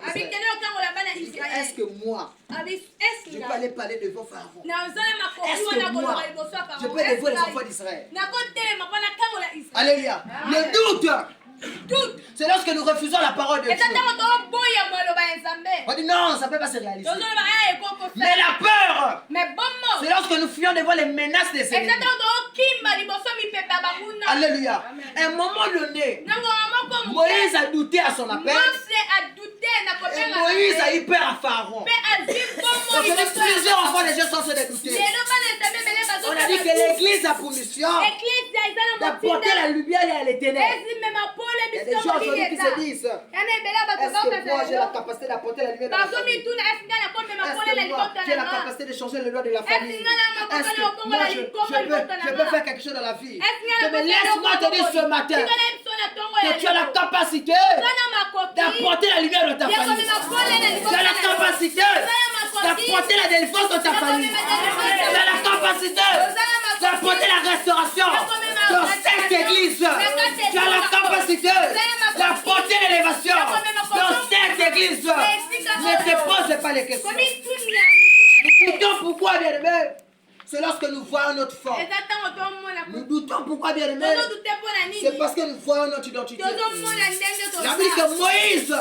d'Israël. Est-ce que moi, je peux aller parler devant Pharaon? Est-ce que moi, je peux délivrer les enfants d'Israël? Alléluia. Le doute. C'est lorsque nous refusons la parole de Dieu. On dit non, ça ne peut pas se réaliser. Mais la peur, c'est lorsque nous fuyons devant les menaces des ennemis. Alléluia. À un moment donné, Moïse a douté à son appel. Et Moïse a eu peur à Pharaon. Aujourd'hui, plusieurs enfants de Dieu sont ceux de douter. On a dit que l'église a pour mission d'apporter la lumière et les ténèbres. Il y a des gens aujourd'hui qui se disent, est-ce que moi j'ai la capacité d'apporter la lumière dans la famille? Est-ce que moi j'ai la capacité de changer le loi de la famille? Est-ce que moi je peux faire quelque chose dans la vie? Mais laisse-moi te dire ce matin que tu as la capacité d'apporter la lumière dans ta famille. Tu as la capacité d'apporter la délivrance dans ta famille. Tu as la capacité d'apporter la restauration dans cette église. Tu as la capacité d'apporter l'élévation dans cette église. Ne te pose pas les questions. Nous doutons pourquoi, bien-aimé. C'est lorsque nous voyons notre forme. Nous doutons pourquoi, bien-aimé. C'est parce que nous voyons notre identité. La Bible dit que Moïse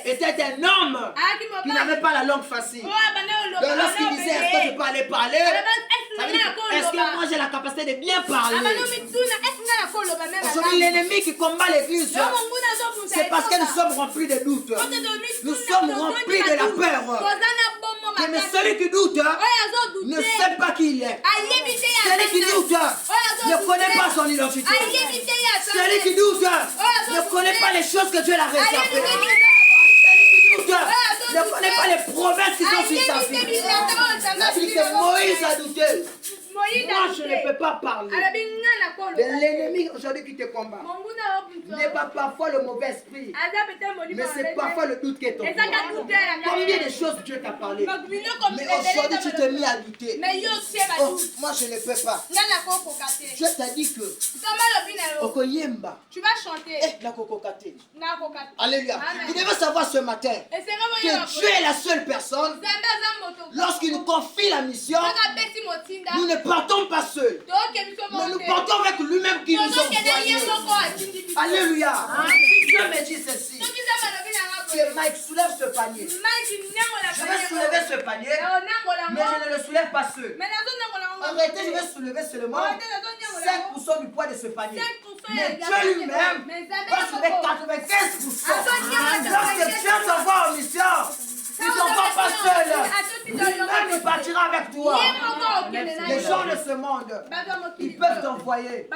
était un homme qui n'avait pas la langue facile. Donc lorsqu'il disait, est-ce que je peux aller parler? Ça veut dire, est-ce que moi j'ai la capacité de bien parler? Aujourd'hui, l'ennemi qui combat l'église, c'est parce que nous sommes remplis de doutes. Nous sommes remplis de la peur. Mais celui qui doute ne sait pas qui il est. Celui qui doute ne connaît pas son identité. Celui qui doute ne connaît pas les choses que Dieu l'a réservées. Ne connaît pas les promesses qui sont sur sa vie. La Bible dit que Moïse a douté. Moi, je ne peux pas parler de l'ennemi aujourd'hui qui te combat. N'est pas parfois le mauvais esprit, mais c'est parfois le doute qui est en toi. Combien de choses Dieu t'a parlé, mais aujourd'hui tu t'es mis à douter. Oh, moi je ne peux pas. Dieu t'a dit que Okoyemba, tu vas chanter. Alléluia. Tu devais savoir ce matin que Dieu est la seule personne. Lorsqu'il nous confie la mission, nous ne partons pas seuls, mais nous partons avec lui-même qui nous a envoyés. Alléluia. Dieu me dit ceci. Mike, soulève ce panier. Je vais soulever ce panier, mais je ne le soulève pas seul. En réalité, je vais soulever seulement 5% du poids de ce panier. Mais Dieu lui-même va soulever 95%. Lorsque Dieu t'envoie en mission, il ne t'envoie pas seul. Lui-même, il partira avec toi. Les gens de ce monde, ils peuvent t'envoyer,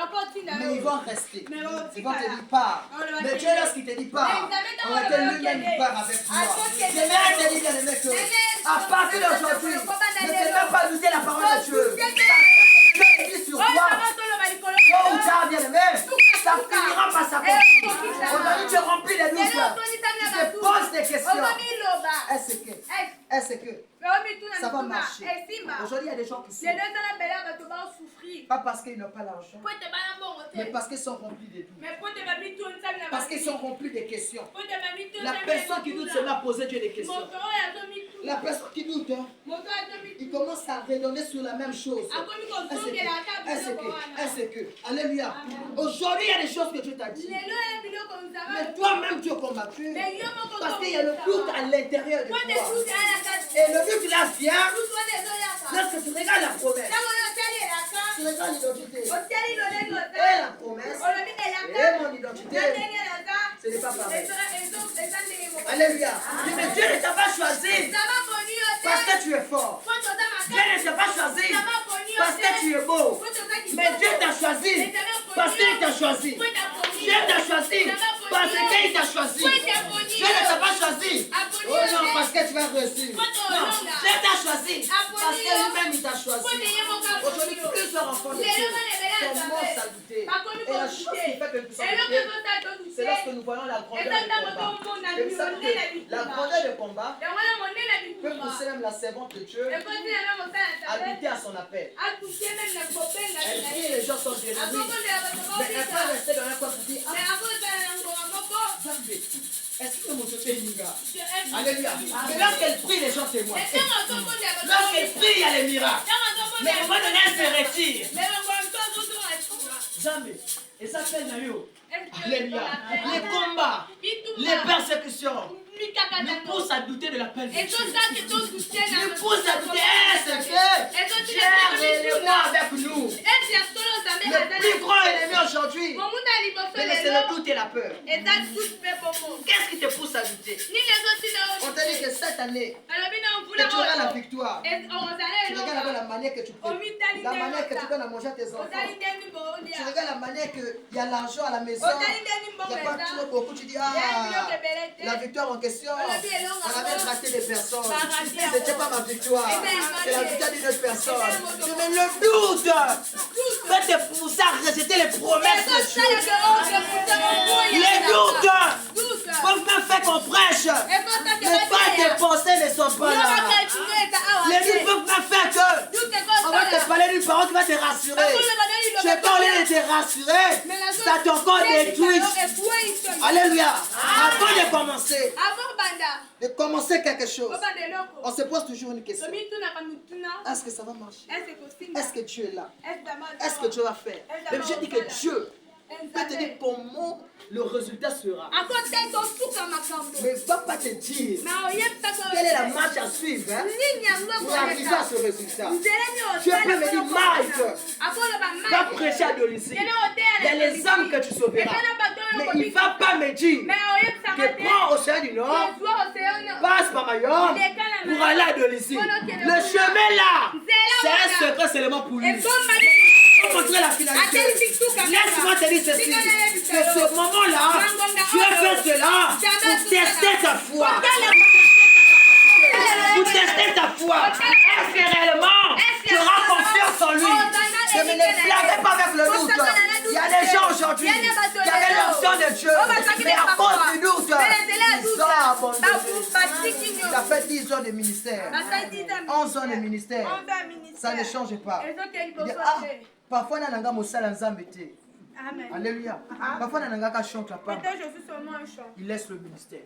mais ils vont rester. Ils vont te dire pars. Mais Dieu, lorsqu'il te dit pars, en réalité, lui-même, il part avec toi. J'aimerais te dire, bien aimé, que à partir d'aujourd'hui, ne te même pas douter la parole de Dieu. Dieu dit sur toi, oh, bien aimé, ça finira par s'accomplir. Aujourd'hui, tu es rempli de doutes. Tu te poses des questions. Est-ce que ça va marcher? Aujourd'hui, il y a des gens qui souffrent. Pas parce qu'ils n'ont pas l'argent, mais parce qu'ils sont remplis de doutes. Parce qu'ils sont remplis de questions. La personne qui doute se met à poser Dieu des questions. La personne qui doute, il commence à redonner sur la même chose. Est-ce que, alléluia. Aujourd'hui, il y a des choses que Dieu t'a dit. Mais toi-même, tu es combattu. Parce qu'il y a le doute à l'intérieur de toi. Et le doute là vient lorsque tu regardes la promesse. Tu regardes l'identité. Et la promesse. Et mon identité. Ce n'est pas pareil. Alléluia. Mais Dieu ne t'a pas choisi parce que tu es fort. Dieu ne t'a pas choisi parce que tu es beau. Mais Dieu t'a choisi parce qu'il t'a choisi. Dieu t'a choisi parce qu'il t'a choisi. Dieu ne t'a pas choisi. Oh non, parce que tu vas réussir. Non, Dieu t'a choisi parce que lui-même il t'a choisi. Aujourd'hui, tu sois enfant de Dieu. Commence à douter. Et la chose qui fait que nous sommes doutés, c'est lorsque nous voyons la grandeur du combat. Et vous savez que la grandeur du combat peut pousser même la servante de Dieu à douter à son appel. Elle prie, les gens sont déraillés. Mais elle peut rester dans la coin pour dire, est-ce que mon Dieu est Niga? Alléluia. Mais lorsqu'elle prie, les gens témoignent. Lorsqu'elle prie, il y a les miracles. Mais on va donner un se retire. Jamais. Et ça fait Nayo. Alléluia. Les combats, les persécutions nous poussent à douter de l'appel de Dieu. Nous poussent à douter. Est-ce que Dieu est moi avec nous? Le plus grand ennemi aujourd'hui, c'est le doute et la peur. Qu'est-ce qui te pousse à douter? On t'a dit que cette année, que tu auras la victoire. Tu regardes la manière que tu pries, la manière que tu donnes à manger à tes enfants. Tu regardes la manière qu'il y a l'argent à la maison. Il n'y a pas trop beaucoup. Tu dis, la victoire en question, on avait traité des personnes. Ce n'était pas ma victoire. C'est la victoire d'une autre personne. Mais le doute va te pousser à rejeter les promesses de Dieu. Les doutes peuvent même faire qu'on prêche. Mais pas tes pensées ne sont pas là. Les doutes peuvent même faire que on va te parler d'une parole qui va te rassurer. Tu es pas allé te rassurer. Ça t'a encore détruit. Alléluia. Avant de commencer quelque chose, on se pose toujours une question. Est-ce que ça va marcher? Est-ce que Dieu est là? Est-ce que Dieu va faire? Mais je dis que Dieu peut te dire comment le résultat sera. Mais il ne va pas te dire quelle est la marche à suivre pour arriver à ce résultat. Dieu peut me dire, Mike, va prêcher à Dolisie. Il y a les âmes que tu sauveras. Mais il ne va pas me dire que prends au Océan du Nord, passe par Mayom pour aller à Dolisie. Le chemin là, c'est un secret seulement pour lui. Montrer la finalité. Laisse-moi te dire ceci. Que ce moment-là, tu as fait cela pour tester ta foi. Pour tester ta foi. Est-ce que réellement tu auras confiance en lui? Ne me blaguez pas avec le doute. Il y a des gens aujourd'hui qui avaient l'option de Dieu. Mais à cause du doute, ils ont abandonné. Ça fait 10 ans de ministère. 11 ans de ministère. Ça ne change pas. Parfois, on a un mosala nzambe te. Alléluia. Parfois, on a un chante la part. Il laisse le ministère.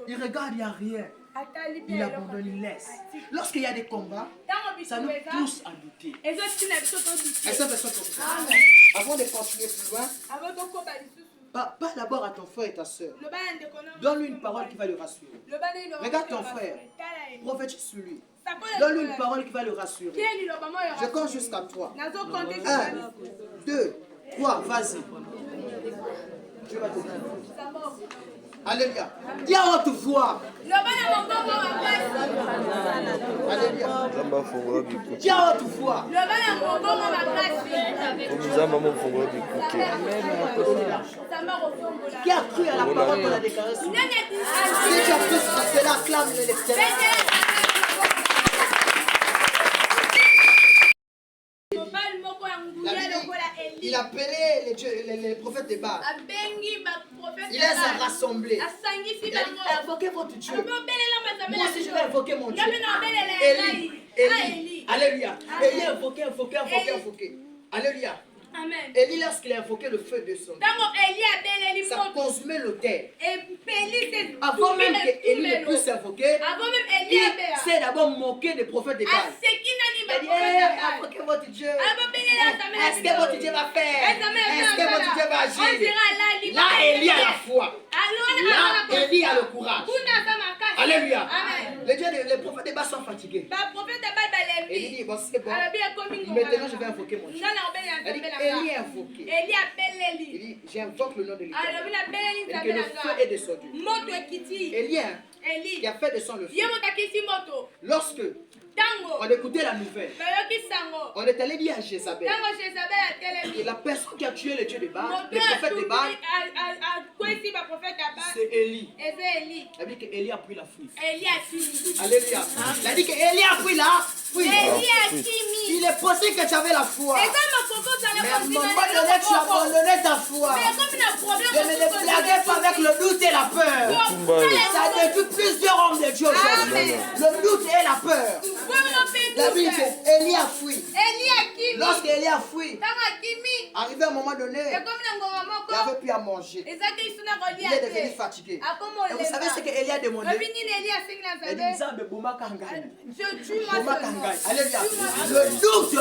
Il regarde, il n'y a rien. Il abandonne, il laisse. Lorsqu'il y a des combats, ça nous pousse à douter. Est-ce que ça comme ça? Avant de continuer plus loin, Parle d'abord à ton frère et ta soeur. Le bana ndeko na. Donne-lui une parole qui va le rassurer. Le bana il Regarde ton frère. Tala ye. Prophétise sur lui. Sakola. Donne-lui une parole qui va le rassurer. Tieni lo bama yo. Je compte jusqu'à 3. Nazo compter 1, 2, 3, vas-y. Je vais te dire. Alléluia. Dis à haute voix. Le bana mongongo makasi. Alléluia. Nzambe afungola bikuke. Dis à haute voix. Le bana mongongo makasi. Nzambe amofungola bikuke. Samba rofombola. Qui a cru à la parole qu'on a déclarée sur lui? Si tu as cru à cela, acclame le lecteur. Il appelait les prophètes de Baal. Il les a rassemblés. Il a dit, invoquez votre Dieu. Moi aussi, je vais invoquer mon Dieu. Élie. Alléluia. Élie a invoqué. Alléluia. Amen. Élie, lorsqu'il a invoqué le feu de son Dieu, ça consumait l'autel. Avant même que Élie ne puisse invoquer, il s'est d'abord moqué des prophètes de Baal. Il a dit, invoquez votre Dieu. Est-ce que votre Dieu va faire? Est-ce que votre Dieu va agir? Là, Élie a la foi. Là, Élie a le courage. Alléluia. Les prophètes de Baal sont fatigués. Élie dit, bon, c'est bon. Maintenant, je vais invoquer mon Dieu. Elle dit, Élie a invoqué. Il dit, j'invoque le nom de l'Éternel. Il dit que le feu est descendu. Élie qui a fait descendre le feu. Lorsque on écoutait la nouvelle, on est allé dire à Jézabel, et la personne qui a tué le Dieu de Baal, le prophète de Baal, c'est Élie. Elle dit qu'Élie a pris la fuite. Alléluia. Elle a dit qu'Élie a pris la fuite. Il est possible que tu avais la foi. Mais à un moment donné, tu as abandonné ta foi. Je ne les blaguez pas avec le doute et la peur. Ça détruit plusieurs hommes de Dieu aujourd'hui. Le doute et la peur. La Bible dit qu'Élie a fui. Lorsqu'Élie a fui, arrivé à un moment donné, il n'avait plus à manger. Il est devenu fatigué. Et vous savez ce qu'Élie a demandé? Il dit, Nzambe, boma kangai. Boma kangai. Alléluia. Le doute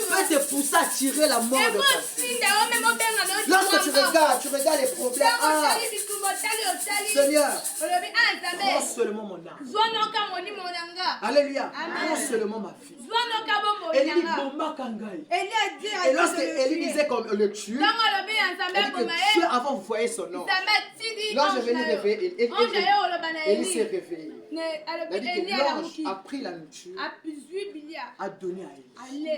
peut te pousser à tirer la mort de ta vie. Lorsque tu regardes les problèmes. Ah, Seigneur, prends seulement mon âme. Alléluia. Prends seulement ma fille. Élie dit, boma kangai. Et lorsque Élie disait comme le tue, elle dit que Dieu avant voyait son nom. L'ange est venu réveiller. Élie s'est réveillé. Elle dit que l'ange a pris la nourriture, a donné à Élie.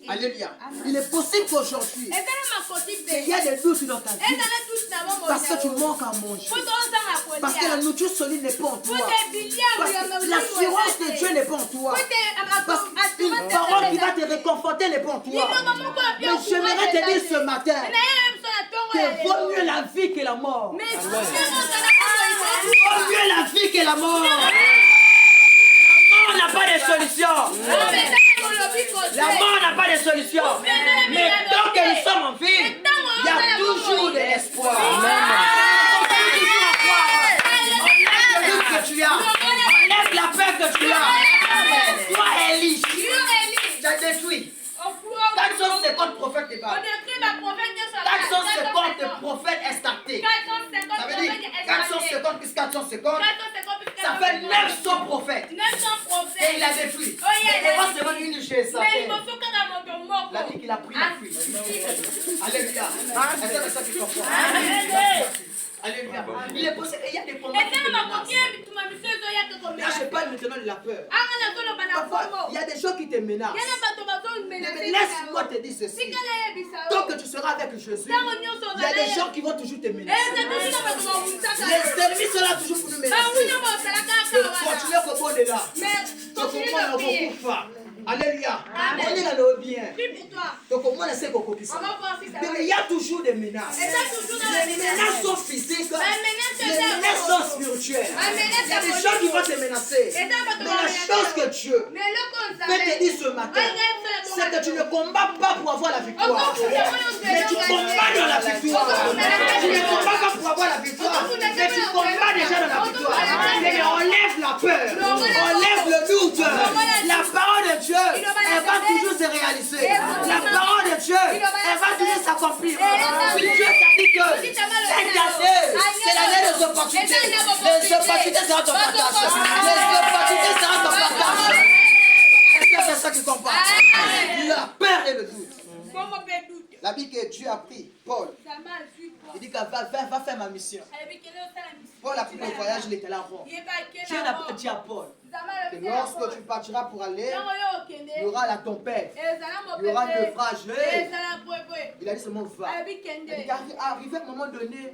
Alléluia. Il est possible qu'aujourd'hui, il y a des doutes dans ta vie. Parce que tu manques à manger. Parce que la nourriture solide n'est pas en toi. Parce que l'assurance de Dieu n'est pas en toi. Parce qu'une parole qui va te réconforter n'est pas en toi. Mais j'aimerais te dire ce matin que vaut mieux la vie que la mort. Vaut mieux la vie que la mort. La mort n'a pas de solution. La mort n'a pas de solution. Mais tant que nous sommes en vie, il y a toujours de l'espoir. On peut toujours croire. On lève le doute que tu as. On lève la peur que tu as. Toi, Élie, tu as détruit 450 prophètes de Baal. 450 prophètes estartés. Ça veut dire 450 plus 450. Ça fait 900 prophètes. Et il a détruit. Et on se demande une Jézabel. Il a dit qu'il a pris la fuite. Alléluia. Est-ce que c'est ça qui comprend? Alléluia. Il est possible. Il y a des combats qui te menacent. Là, je parle maintenant de la peur. Parfois, il y a des gens qui te menacent. Mais laisse-moi te dire ceci. Tant que tu seras avec Jésus, il y a des gens qui vont toujours te menacer. Les ennemis sont là toujours pour nous menacer. De continuer au bon de là. Donc, on va beaucoup faire. Alléluia. On est dans le bien. Donc, au moins, c'est beaucoup qui sont. Mais il y a toujours des menaces. Les menaces sont physiques. Les menaces sont spirituelles. Il y a des gens qui vont te menacer. Mais la chose que Dieu peut te dire ce matin, c'est que tu ne combats pas pour avoir la victoire. Mais tu combats dans la victoire. Tu ne combats pas pour avoir la victoire. Mais tu combats déjà dans la victoire. Mais on lève la peur. On lève le doute. La parole de Dieu, elle va toujours se réaliser. La parole de Dieu, elle va toujours s'accomplir. Dieu t'a dit que Cette année, c'est l'année des opportunités. Les opportunités seront ton partage. Les opportunités seront ton partage. Est-ce que c'est ça qui comprend? La peur et le doute. La Bible que Dieu a pris, Paul, il dit va faire ma mission. Paul a pris le voyage, il était là en Rome. Dieu n'a pas dit à Paul que lorsque tu partiras pour aller, il y aura la tempête, il y aura le naufrage. Il a dit seulement va. Il dit arrivé à un moment donné,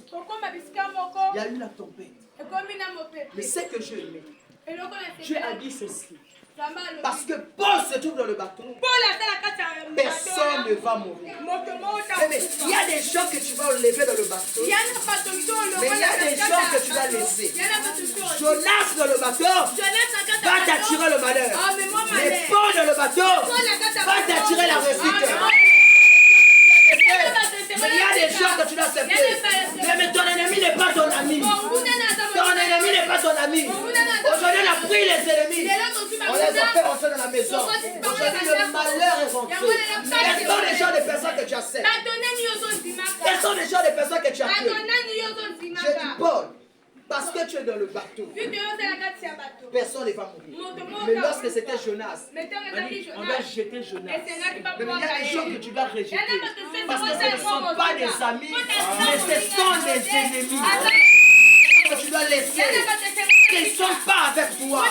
il y a eu la tempête. Mais c'est que Dieu aimé. Dieu a dit ceci. Parce que Paul se trouve dans le bateau, personne ne va mourir. Mais il y a des gens que tu vas enlever dans le bateau, mais il y a des gens que tu vas laisser. Jonas dans le bateau va t'attirer le malheur. Mais Paul dans le bateau va t'attirer la réussite. Mais il y a des gens que tu dois accepter. Mais ton ennemi n'est pas ton ami. Ton ennemi n'est pas ton ami. Aujourd'hui, on a pris les ennemis. On les a fait rentrer dans la maison. Aujourd'hui, le malheur est rentré. Quels sont les gens de personnes que tu acceptes? Quels sont les gens de personnes que tu accueilles? Je dis Paul, parce que tu es dans le bateau, personne ne va mourir. Mais lorsque c'était Jonas, on va jeter Jonas. Mais il y a des gens que tu vas rejeter. Parce que ce ne sont pas des amis, mais ce sont des ennemis. Que tu dois laisser. Ils ne sont pas avec toi,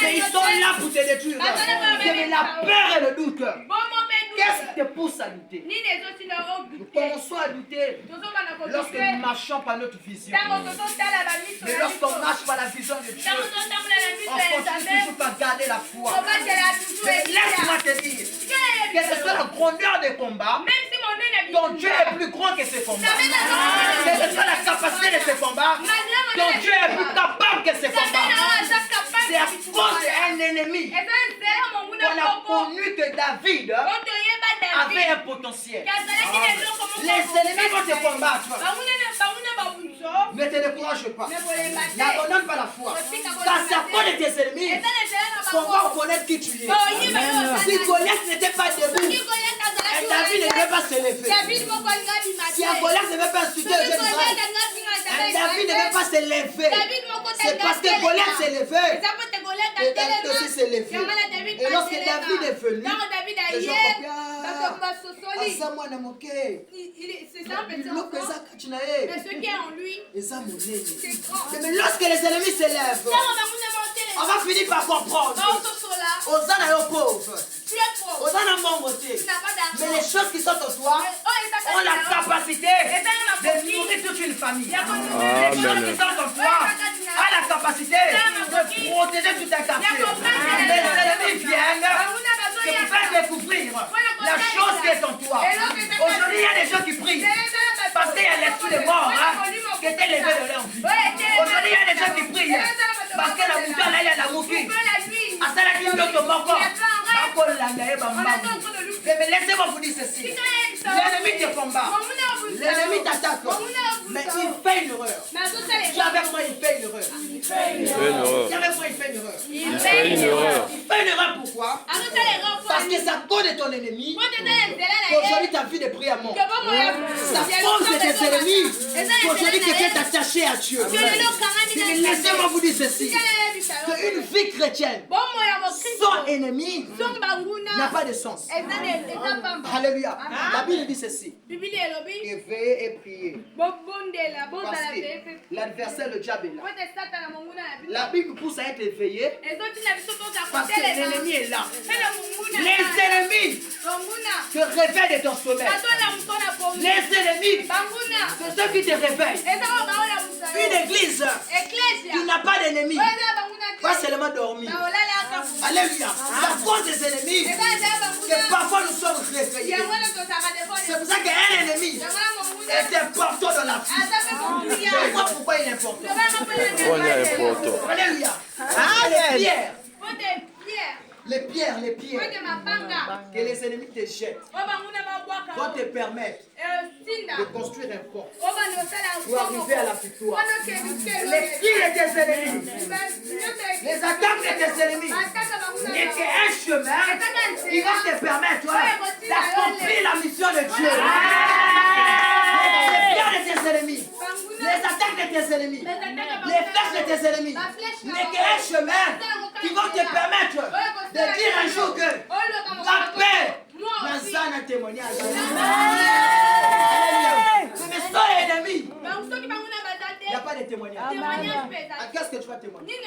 mais ils sont là pour te détruire. Mais la peur et le doute, qu'est-ce qui te pousse à douter? Nous commençons à douter lorsque nous marchons par notre vision. Mais lorsqu'on marche par la vision de Dieu, on continue toujours par garder la foi. Mais laisse-moi te dire, quelle que soit la grandeur des combats, ton Dieu est plus grand que ces combats. Quelle que soit la capacité de ces combats, ton Dieu est plus capable que ces combats. C'est à cause d'un ennemi qu'on a connu que David avait un potentiel. Les ennemis vont te combattre. Ne te décourage pas. N'abandonne pas la foi. Car c'est à cause de tes ennemis qu'on va reconnaître qui tu es. Si Goliath n'était pas debout, David ne devait pas se lever. Si un Goliath ne devait pas insulter le jeune Israël, David ne devait pas se lever. C'est parce que Goliath s'est levé que David aussi s'est levé. Et lorsque David est venu, les gens comprennent. Asa mwana moke. Biloko ezakati na ye. Mais ce qui est en lui, Eza monene. c'est grand. Mais lorsque les ennemis s'élèvent, on va finir par comprendre. Ozana yo pauvre. Ozana mongoté. Mais les choses qui sont en toi ont la capacité de nourrir toute une famille. Les choses qui sont en toi ont la capacité de protéger tout un quartier. Les ennemis viennent pour faire découvrir la chose qui est en toi. Aujourd'hui, il y a des gens qui prient parce qu'il y a l'esprit de mort qui était levé de leur vie. Aujourd'hui, il y a des gens qui prient parce que la mouton là, il y a la mouki. Mais laissez-moi vous dire ceci. L'ennemi te combat. L'ennemi t'attaque. Mais il fait une erreur. Tu es avec moi, il fait une erreur. Il fait une erreur. Tu es avec moi, il fait une erreur. Il fait une erreur. Il fait une erreur pourquoi? Parce que ça cause de ton ennemi. Aujourd'hui, tu as vu des prières à mort. Ça cause de tes ennemis. Aujourd'hui, que tu es attaché à Dieu. Mais laissez-moi vous dire ceci. Qu'une vie chrétienne sans ennemi n'a pas de sens. Alléluia. La Bible dit ceci. Et veillez et priez. Parce que l'adversaire, le diable est là. La Bible pousse à être éveillé parce que l'ennemi est là. Les ennemis te réveillent de ton sommeil. Les ennemis, c'est ceux qui te réveillent. Une église qui n'a pas d'ennemis va seulement dormir. Alléluia. La cause des ennemis, que parfois nous sommes réveillés. C'est pour ça qu'un ennemi est important dans la vie. Pourquoi il est important? Pourquoi il est important? Alléluia. Les pierres, que les ennemis te jettent, vont te permettre de construire un pont pour arriver à la victoire. Les tirs de tes ennemis, les attaques de tes ennemis, n'est qu'un chemin qui va te permettre d'accomplir la mission de Dieu. Les pierres de tes ennemis tes ennemis, les flèches de tes ennemis, n'éclairent chemin qui vont te permettre de dire un jour que la paix, dans un témoignage. Mais mes ennemis, il n'y a pas de témoignage. Qu'est-ce que tu vas témoigner?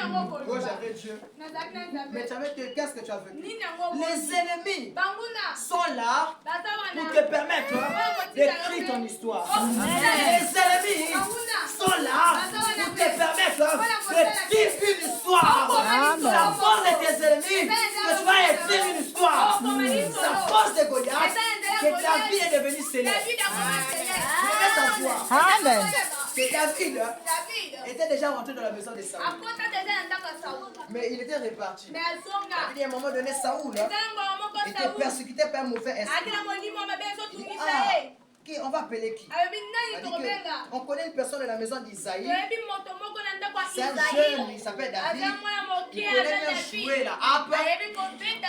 Moi j'avais Dieu. Mais tu avais qu'est-ce que tu as vécu? Les ennemis sont là pour te permettre d'écrire ton histoire. Les ennemis sont là pour te permettre d'écrire une histoire. C'est à force de tes ennemis que tu vas écrire une histoire. C'est à force de Goliath que ta vie est devenue célèbre. Amen. Que David était déjà rentré dans la maison de Saoul. Mais il était reparti. Il y a un moment donné, Saoul était persécuté par un mauvais esprit. Il dit, on va appeler qui? On connaît une personne de la maison d'Isaïe. C'est un jeune, il s'appelle David. Il connaît même jouer la harpe.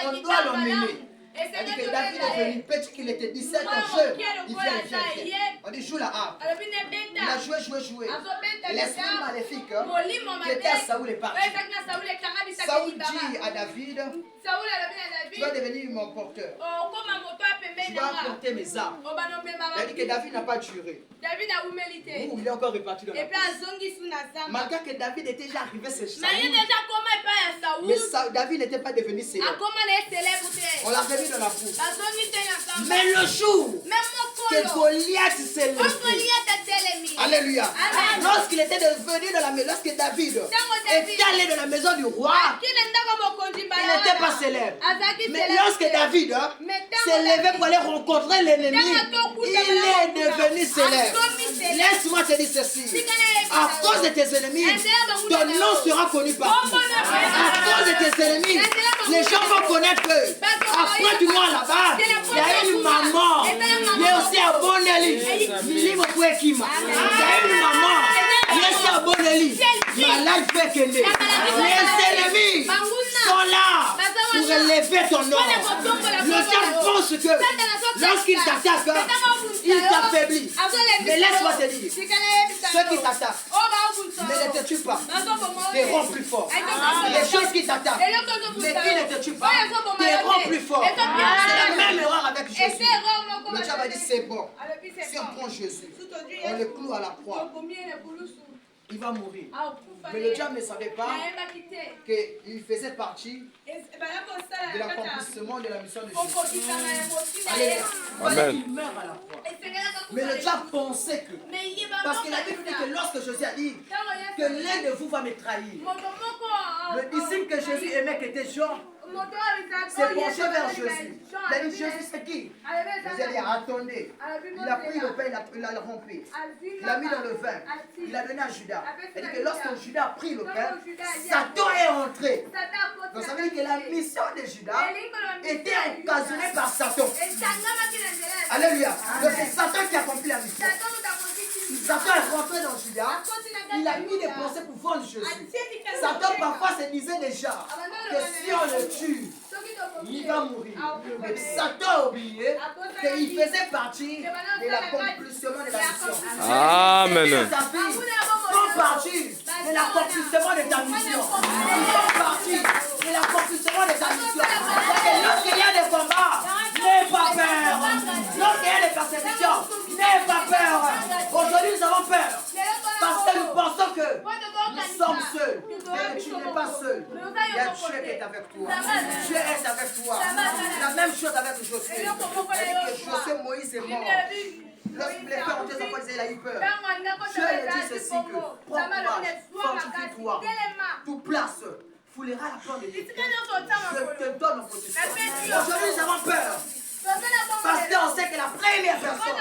On doit l'emmener. On dit que David est venu petit qu'il était 17 ans jeune. Il vient. On dit joue la harpe. Il a joué. L'esprit maléfique qui était à Saoul est parti. Saoul dit à David, tu vas devenir mon porteur. Tu vas porter mes armes. Il a dit que David n'a pas duré. Il est encore reparti dans la course. Malgré que David était déjà arrivé chez Saoul, mais David n'était pas devenu célèbre. On l'a remis dans la course. Mais le jour que Goliath s'est levé, alléluia, lorsqu'il était devenu dans la maison, lorsque David était allé dans la maison du roi, il n'était pas célèbre. Mais lorsque David s'est levé pour aller rencontrer l'ennemi, il est devenu célèbre. Laisse-moi te dire ceci. À cause de tes ennemis, ton nom sera connu partout. À cause de tes ennemis, les gens vont connaître que après du mois là-bas, il y a une maman. Il y a aussi un bon élit. Il y a une maman. Il y a aussi un bon élit. Malade fait que les ennemis sont là pour élever ton nom. Le diable pense que lorsqu'il t'attaque, il t'affaiblit. Mais laisse-moi te dire, ceux qui t'attaquent ne te tuent pas, te rendent plus fort. Les choses qui t'attaquent, mais qui ne te tuent pas, te rendent plus fort. C'est la même erreur avec Jésus. Le diable a dit c'est bon. Si on prend Jésus, on le cloue à la croix, il va mourir. Mais le diable ne savait pas qu'il faisait partie de l'accomplissement de la mission de Jésus. Alléluia. Amen. Il meurt à la croix. Mais le diable pensait que, parce que la Bible dit que lorsque Jésus a dit que l'un de vous va me trahir, le disciple que Jésus aimait qui était Jean s'est penché vers Jésus. Il a dit Jésus c'est qui? Jésus a dit attendez. Il a pris le pain, il l'a rempli. Il l'a mis dans le vin. Il a donné à Judas. Il a dit que lorsque Judas a pris le pain, Satan est entré. Donc ça veut dire que la mission de Judas était occasionnée par Satan. Alléluia. Donc c'est Satan qui a accompli la mission. Satan est rentré dans Judas. Il a mis des pensées pour vendre Jésus. Satan parfois se disait déjà que si on le tue, il va mourir. Mais Satan a oublié qu'il faisait partie de l'accomplissement de la mission. Amen. Ta fille font partie de l'accomplissement de ta mission. Ils font partie de l'accomplissement de ta mission. Et lorsqu'il y a des combats, n'aie pas peur. Lorsqu'il y a des persécutions, n'aie pas peur. Aujourd'hui, nous avons peur. Parce que nous pensons que nous sommes seuls. Mais tu n'es pas seul. Il y a Dieu qui est avec toi. Dieu est avec toi. La même chose avec Josué. Il a dit que Josué, Moïse est mort. Lorsqu'il les peurs ont des enfants, il a eu peur. Dieu lui dit ceci que prends courage, fortifie-toi, tout place, foulera la porte de Dieu. Je te donne en protection. Aujourd'hui, nous avons peur. Parce qu'on sait que la première personne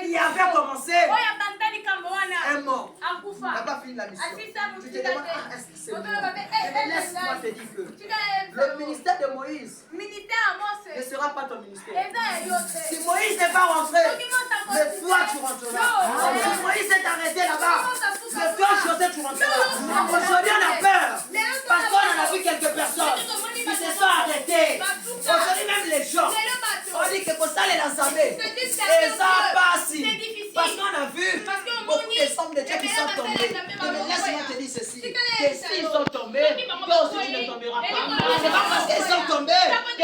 qui avait commencé est mort. N'a pas fini la mission. Tu te demandes, est-ce que c'est mort? Mais laisse-moi te dire que le ministère de Moïse ne sera pas ton ministère. Si Moïse n'est pas rentré, mais toi tu rentreras. Si Moïse est arrêté là-bas, mais toi José tu rentreras. Aujourd'hui on a peur. Parce qu'on en a vu quelques personnes qui se sont arrêtées. Aujourd'hui même les gens. On dit que pour ça les ensemblés. Et ça passe. Parce qu'on a vu beaucoup de sommes de Dieu qui sont tombés.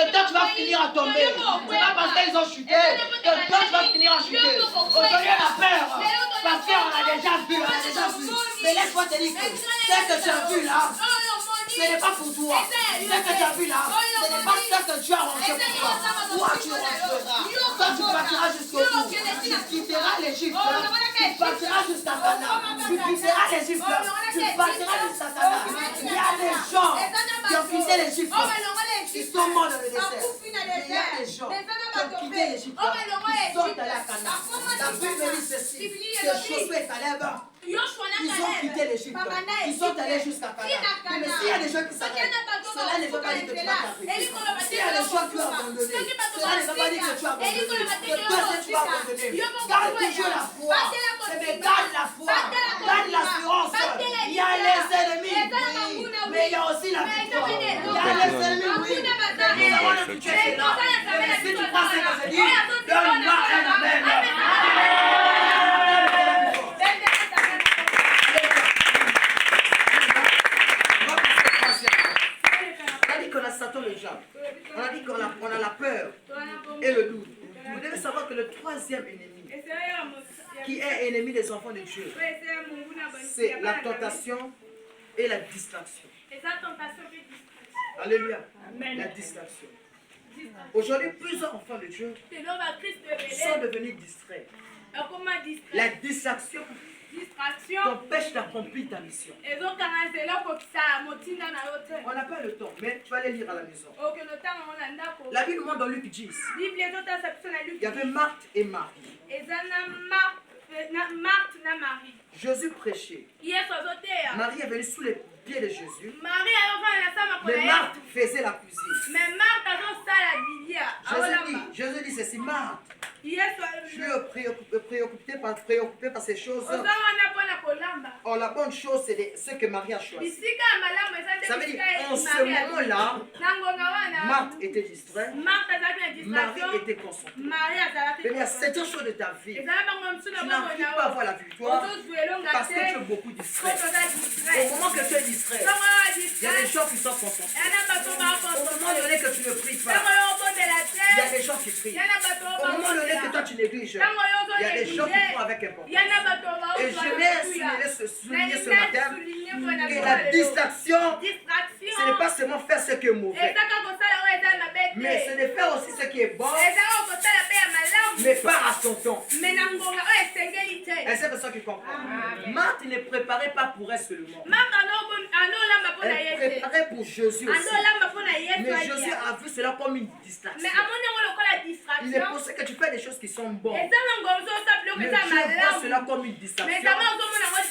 que toi tu vas finir à tomber. C'est pas parce qu'ils ont chuté que toi tu vas finir à chuter. Aujourd'hui on a peur. Parce qu'on a déjà vu, on a déjà vu. Mais laisse-moi te dire que ce que tu as vu là, ce n'est pas pour toi. Ce que tu as vu là, ce n'est pas ce que tu as rangé pour toi. Toi tu rentreras. Toi tu partiras jusqu'au bout. Tu quitteras l'Égypte. Tu partiras jusqu'à Canaan. Tu quitteras l'Égypte. Tu partiras jusqu'à Canaan. Il y a des gens qui ont quitté l'Égypte. Ils sont morts dans le désert. Il y a des gens qui ont quitté l'Égypte. Ils sont allés à Canaan. La Bible me dit ceci. Que Josué et Caleb, ils ont quitté l'Égypte. Ils sont allés jusqu'à Canaan. Mais s'il y a des gens qui s'arrêtent, cela ne veut pas dire que tu vas t'arrêter. S'il y a des gens qui ont abandonné, cela ne veut pas dire que tu as abandonné. Que toi aussi tu vas abandonner. Garde toujours la foi. Mais garde la foi. Garde l'assurance. Il y a les ennemis, oui. Mais il y a aussi la victoire. Il y a les ennemis, oui. Mais nous avons le futur qui est là. Mais si tu crois ce que je dis, donne-moi un amen. On a Satan le diable. On a dit qu'on a la peur et le doute. Vous devez savoir que le troisième ennemi, qui est ennemi des enfants de Dieu, c'est la tentation et la distraction. Alléluia. La distraction. Aujourd'hui, plusieurs enfants de Dieu sont devenus distraits. La distraction t'empêche d'accomplir ta mission. On n'a pas le temps, mais tu vas aller lire à la maison. La Bible montre dans Luc 10. Il y avait Marthe et Marie. Jésus prêchait. Marie est venue sous les pieds de Jésus. Mais Marthe faisait la cuisine. Jésus dit ceci, Marthe. Je suis préoccupé par ces choses. Oh, la bonne chose, c'est ce que Marie a choisi. Ça veut dire, en ce moment-là, Marthe était distraite. Marie était concentrée. Mais il y a certaines choses de ta vie. Tu n'arrives pas à avoir la victoire parce que tu es beaucoup distrait. Au moment que tu es distrait, il y a des gens qui sont concentrés. Au moment donné que tu ne pries pas, il y a des gens qui prient. Au moment donné que toi tu négliges, il y a des gens qui font avec importance. Et je vais souligner ce matin que la distraction, ce n'est pas seulement faire ce qui est mauvais, mais c'est de faire aussi ce qui est bon, mais pas à son temps. Et c'est pour ça qu'il comprend. Marthe ne préparait pas pour elle seulement. Elle préparait pour Jésus aussi. Mais Jésus a vu cela comme une distraction. Il est possible que tu fais des choses qui sont bonnes. Mais Dieu voit cela comme une distraction.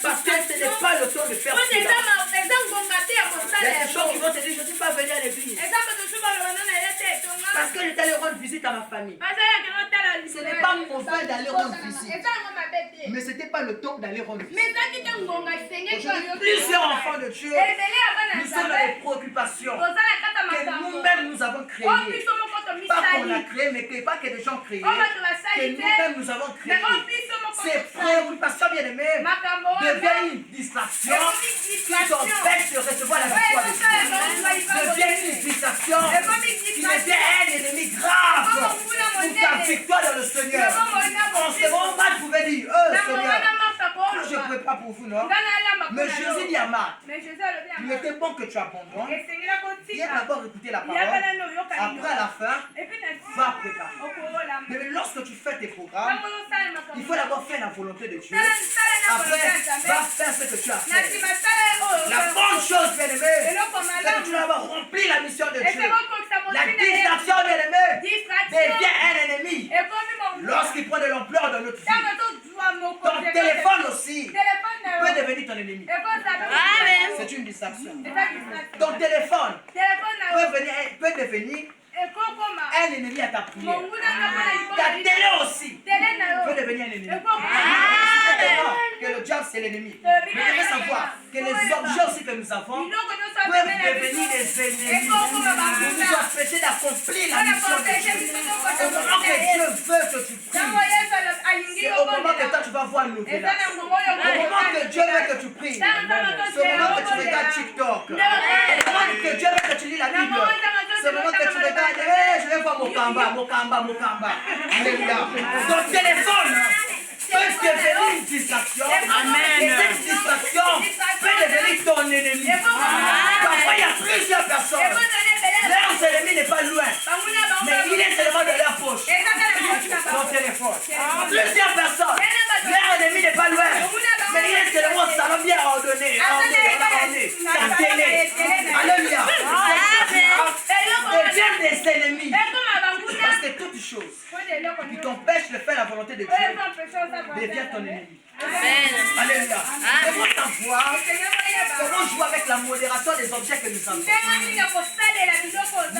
Parce que ce n'est pas le temps de faire cela. Il y a des gens qui vont te dire, je ne suis pas venu à l'église. Parce que j'étais allé rendre visite à ma famille. Ce n'est pas mauvais d'aller rendre visite. Mais ce n'était pas le temps d'aller rendre visite. Aujourd'hui, plusieurs enfants de Dieu, nous sommes dans les préoccupations que nous-mêmes nous avons créées. Pas qu'on a créé, mais que pas que des gens créés. Que nous-mêmes nous avons créé. Ces préoccupations, bien aimées, deviennent une distraction qui t'empêche de recevoir la victoire de Dieu. Deviennent une distraction qui devient un ennemi grave pour ta victoire dans le Seigneur. En ce moment, Marthe pouvait dire, Seigneur, je ne prie pas pour vous, non? Mais Jésus dit à Marthe, il était bon que tu abandonnes. Viens d'abord écouter la parole. Après, à la fin, va préparer. Mais lorsque tu fais tes programmes, il faut d'abord faire la volonté de Dieu. Après, va faire ce que tu as fait. La bonne chose, bien aimé, c'est que tu dois avoir rempli la mission de Dieu. La distraction, bien aimé, devient un ennemi lorsqu'il prend de l'ampleur dans notre vie. Ton téléphone aussi peut devenir ton ennemi. C'est une distraction. Ton téléphone peut devenir un ennemi à ta prière. Ta télé aussi peut devenir un ennemi. Que le diable c'est l'ennemi. Mais il faut savoir que les objets aussi que nous avons peuvent devenir des ennemis pour nous empêcher d'accomplir la mission de Dieu. Au moment que Dieu veut que tu pries, c'est au moment que toi tu vas voir une nouvelle. Au moment que Dieu veut que tu pries, c'est au moment que tu regardes TikTok. Au moment que Dieu veut que tu lis la Bible, c'est au moment que tu regardes vais voir Mokamba. Alléluia. Ton téléphone peut devenir une distraction. Et cette distraction peut devenir ton ennemi. Parfois, il y a plusieurs personnes. Leur ennemi n'est pas loin. Mais il est seulement de leur poche. Ton téléphone. Plusieurs personnes. Leur ennemi n'est pas loin. Mais il est seulement, ça va bien ordonner. Ta télé. Alléluia. Deviens des ennemis. Parce que toute chose qui t'empêche de faire la volonté de Dieu devient ton ennemi. Alléluia. Il faut savoir comment jouer avec la modération des objets que nous avons.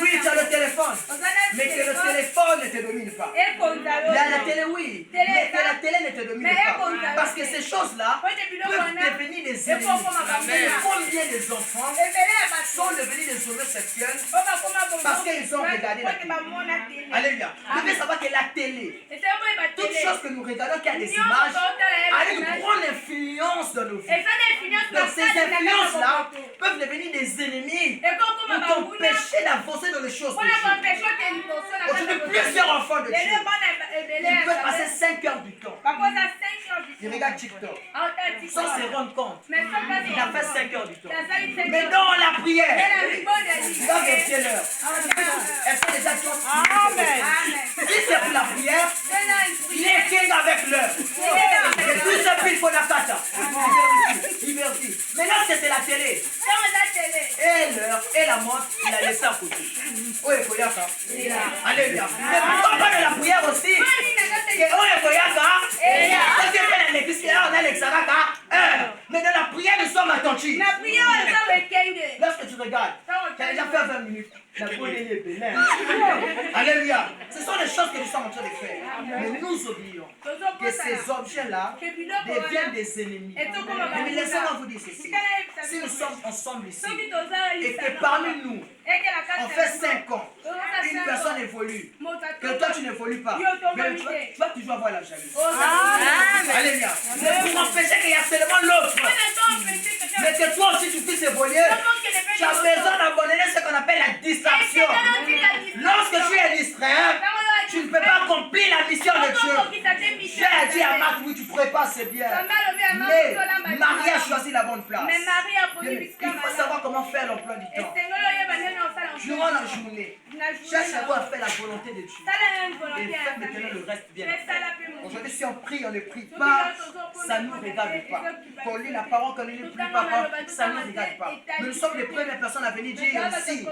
Oui, tu as le téléphone, mais que le téléphone ne te domine pas. Il y a la télé, oui, mais que la télé ne te domine pas. Parce que ces choses-là peuvent devenir des ennemis. Combien des enfants sont devenus des hommes sexuels parce qu'ils ont regardé la télé. Alléluia. Vous devez savoir que la télé, toute chose que nous regardons qui a des images, a une grande influence dans nos vies. Donc ces influences-là peuvent devenir des ennemis pour t'empêcher d'avancer dans les choses de Dieu. Aujourd'hui, plusieurs enfants de Dieu, ils peuvent passer 5 heures du temps. Ils regardent TikTok sans se rendre compte. Il a fait 5 heures du temps. Mais dans la prière, il va vérifier l'heure. Est-ce que déjà tu as si c'est pour la prière, il est king avec l'heure. Et tout ce pile qu'on a fait, il vérifie. Maintenant, c'était la télé. Et l'heure et la montre, il a laissé à côté. Oh, il faut y avoir. Alléluia. Mais pourquoi pas de la prière aussi? Mais dans la prière, nous sommes attentifs. Lorsque tu regardes, tu as déjà fait 20 minutes. Alléluia. Ce sont les choses que nous sommes en train de faire. Mais nous oublions que ces objets-là deviennent des ennemis. Mais laissez-moi vous dire ceci. Si nous sommes ensemble ici, et que parmi nous, on fait 5 ans, une personne évolue, que toi tu n'évolues pas, mais tu vas toujours avoir la jalousie. Alléluia. Mais pour empêcher qu'il y a seulement l'autre, mais que toi aussi tu puisses évoluer, tu as besoin d'abandonner ce qu'on appelle la distraction. Lorsque tu es distrait, tu ne peux pas accomplir la mission de Dieu. J'ai dit à Marc, oui, tu ne pourrais pas, c'est bien. Mais Marie a choisi la bonne place. Il faut savoir comment faire l'emploi du temps. Durant la journée, cherche à faire la volonté de Dieu. Et fais maintenant le reste bien. Aujourd'hui, si on prie, on ne prie pas, ça ne nous regarde pas. Qu'on lit la parole, qu'on ne lit plus pas, ça ne nous regarde pas. Mais nous sommes les premières personnes à venir dire aussi,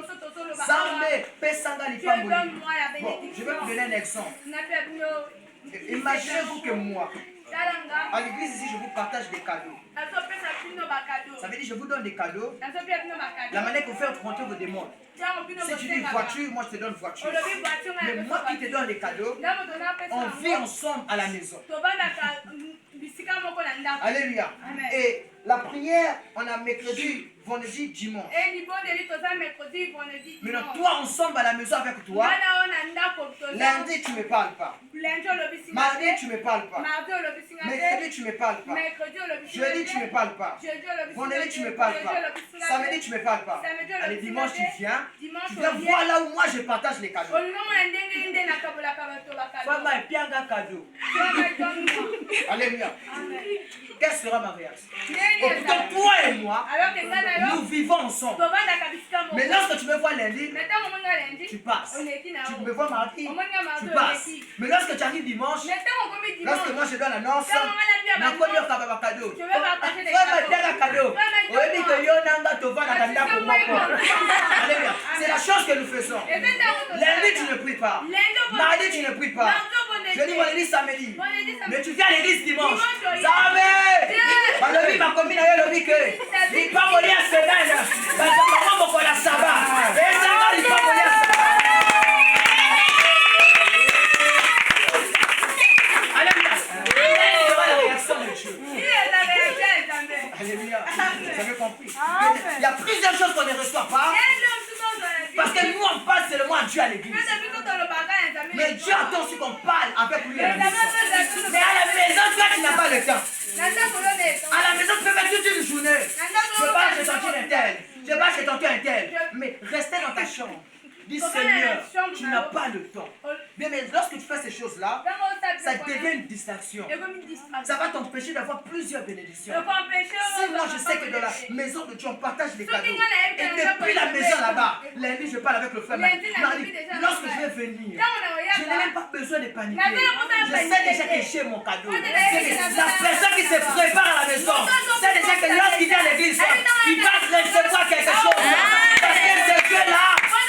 Zambé, Pesanga, Lipambouli. Bon, je vais vous donner un exemple. Imaginez-vous que moi, à l'église ici, je vous partage des cadeaux. Ça veut dire je vous donne des cadeaux. La manière que vous faites rentrer vos démons. Si tu dis une voiture, moi je te donne une voiture. Mais moi qui te donne des cadeaux, on vit ensemble à la maison. Alléluia. Et la prière, on a mercredi, vendredi, dimanche. Maintenant, toi ensemble à la maison avec toi, lundi tu ne me parles pas. Mardi tu ne me parles pas. Mercredi tu ne me parles pas. Jeudi tu ne me parles pas. Vendredi tu ne me parles pas. Samedi tu ne me parles pas. Allez, dimanche tu viens. Tu viens voir là où moi je partage les cadeaux. Fama et pianga cadeau. Alléluia. Quelle sera ma réaction? Pourtant, toi et moi, nous vivons ensemble. Mais lorsque tu me vois lundi, tu passes. Tu me vois mardi, tu passes. Mais lorsque tu arrives dimanche, lorsque moi je donne l'annonce, c'est la chose que nous faisons. Lundi, tu ne pries pas. Mardi, tu ne pries pas. Je dis vendredi, samedi. Mais tu viens à l'église dimanche. Samedi! Balobi ma commune a lobi que il pas voler à semaine. Parce que maman beaucoup la sabbat. Et ça va il pas voler à sabbat. Alléluia. C'est la réaction de Dieu. Alléluia. Vous avez compris? Il y a plusieurs choses qu'on ne reçoit pas. Parce que nous on passe seulement à Dieu à l'église. Mais Dieu attend aussi qu'on parle avec lui à la maison. Mais à la maison, toi tu n'as pas le temps. À la maison, tu peux mettre toute une journée. Je vais pas chez ton un tel. Je vais pas chez ton un tel. Mais restez dans ta chambre. Dis Seigneur, tu n'as pas le temps. Bien, mais lorsque tu fais ces choses-là, ça devient une distraction. Ça va t'empêcher d'avoir plusieurs bénédictions. Si moi je sais que dans la maison de Dieu on partage les cadeaux, et depuis la maison là-bas, lundi je parle avec le frère Mardi, lorsque je vais venir, je n'ai même pas besoin de paniquer. Je sais déjà que j'ai mon cadeau. La personne qui se prépare à la maison, c'est déjà que lorsqu'il vient à l'église, il va recevoir quelque chose. Parce que ce Dieu-là,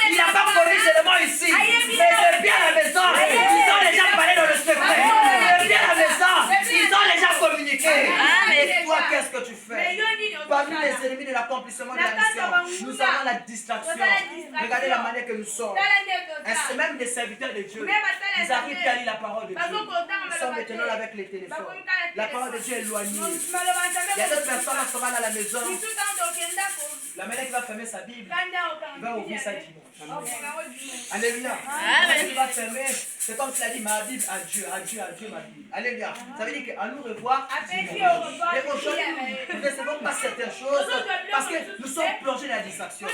il n'a pas connu seulement ici. Mais depuis à la maison, ils ont déjà parlé dans le secret. Depuis à la maison, ils ont déjà communiqué. Et toi, qu'est-ce que tu fais? Parmi les ennemis de l'accomplissement de la mission, nous avons la distraction. Regardez la manière que nous sommes. Et même des serviteurs de Dieu, ils arrivent à lire la parole de Dieu. Nous sommes maintenant là avec les téléphones. La parole de Dieu est éloignée. Il y a d'autres personnes qui sont à la maison. La manière qui va fermer sa Bible, il va ouvrir sa dimanche. Alléluia. Il va fermer, c'est comme tu l'as dit, ma Bible, adieu, adieu, adieu, ma Bible. Alléluia. Ça veut dire qu'à nous revoir dimanche. Et aujourd'hui, nous ne recevons pas certaines choses parce que nous sommes plongés dans la distraction.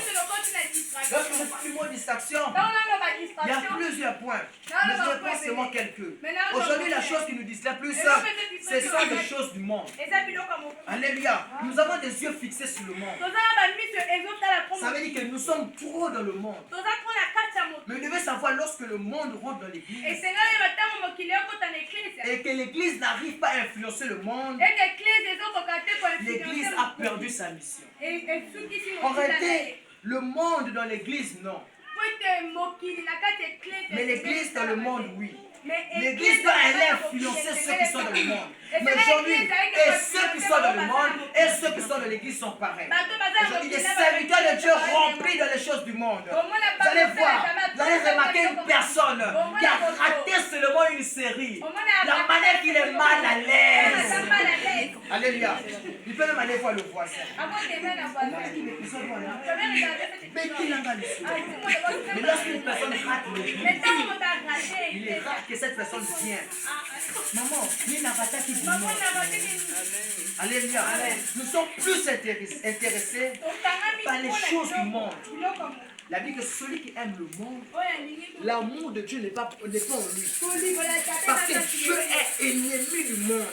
Lorsque je parle du mot distraction, il y a plusieurs points. Mais je pense seulement quelques. Aujourd'hui, la chose qui nous distrait plus, ce sont les choses du monde. Alléluia. Nous avons des yeux fixés sur le monde. Ça veut dire que nous sommes trop dans le monde. Mais vous devez savoir, lorsque le monde rentre dans l'église et que l'église n'arrive pas à influencer le monde, l'église a perdu sa mission. En réalité, le monde dans l'église, non. Mais l'église dans le monde, oui. L'église doit aller influencer ceux qui sont dans le monde. Mais aujourd'hui, et ceux qui sont dans le monde et ceux qui sont dans l'église sont pareils. Aujourd'hui, des serviteurs de Dieu remplis dans les choses du monde. Vous allez voir, vous allez remarquer une personne qui a raté seulement une série. La manière qu'il est mal à l'aise. Alléluia. Il peut même aller voir le voisin. Mais lorsqu'une personne rate l'église, il est rare que cette personne vienne. Maman, il n'a pas qui dit non. Alléluia. Nous sommes plus intéressés par les choses du monde. La Bible dit que celui qui aime le monde, l'amour de Dieu n'est pas en lui. Parce que Dieu est ennemi du monde.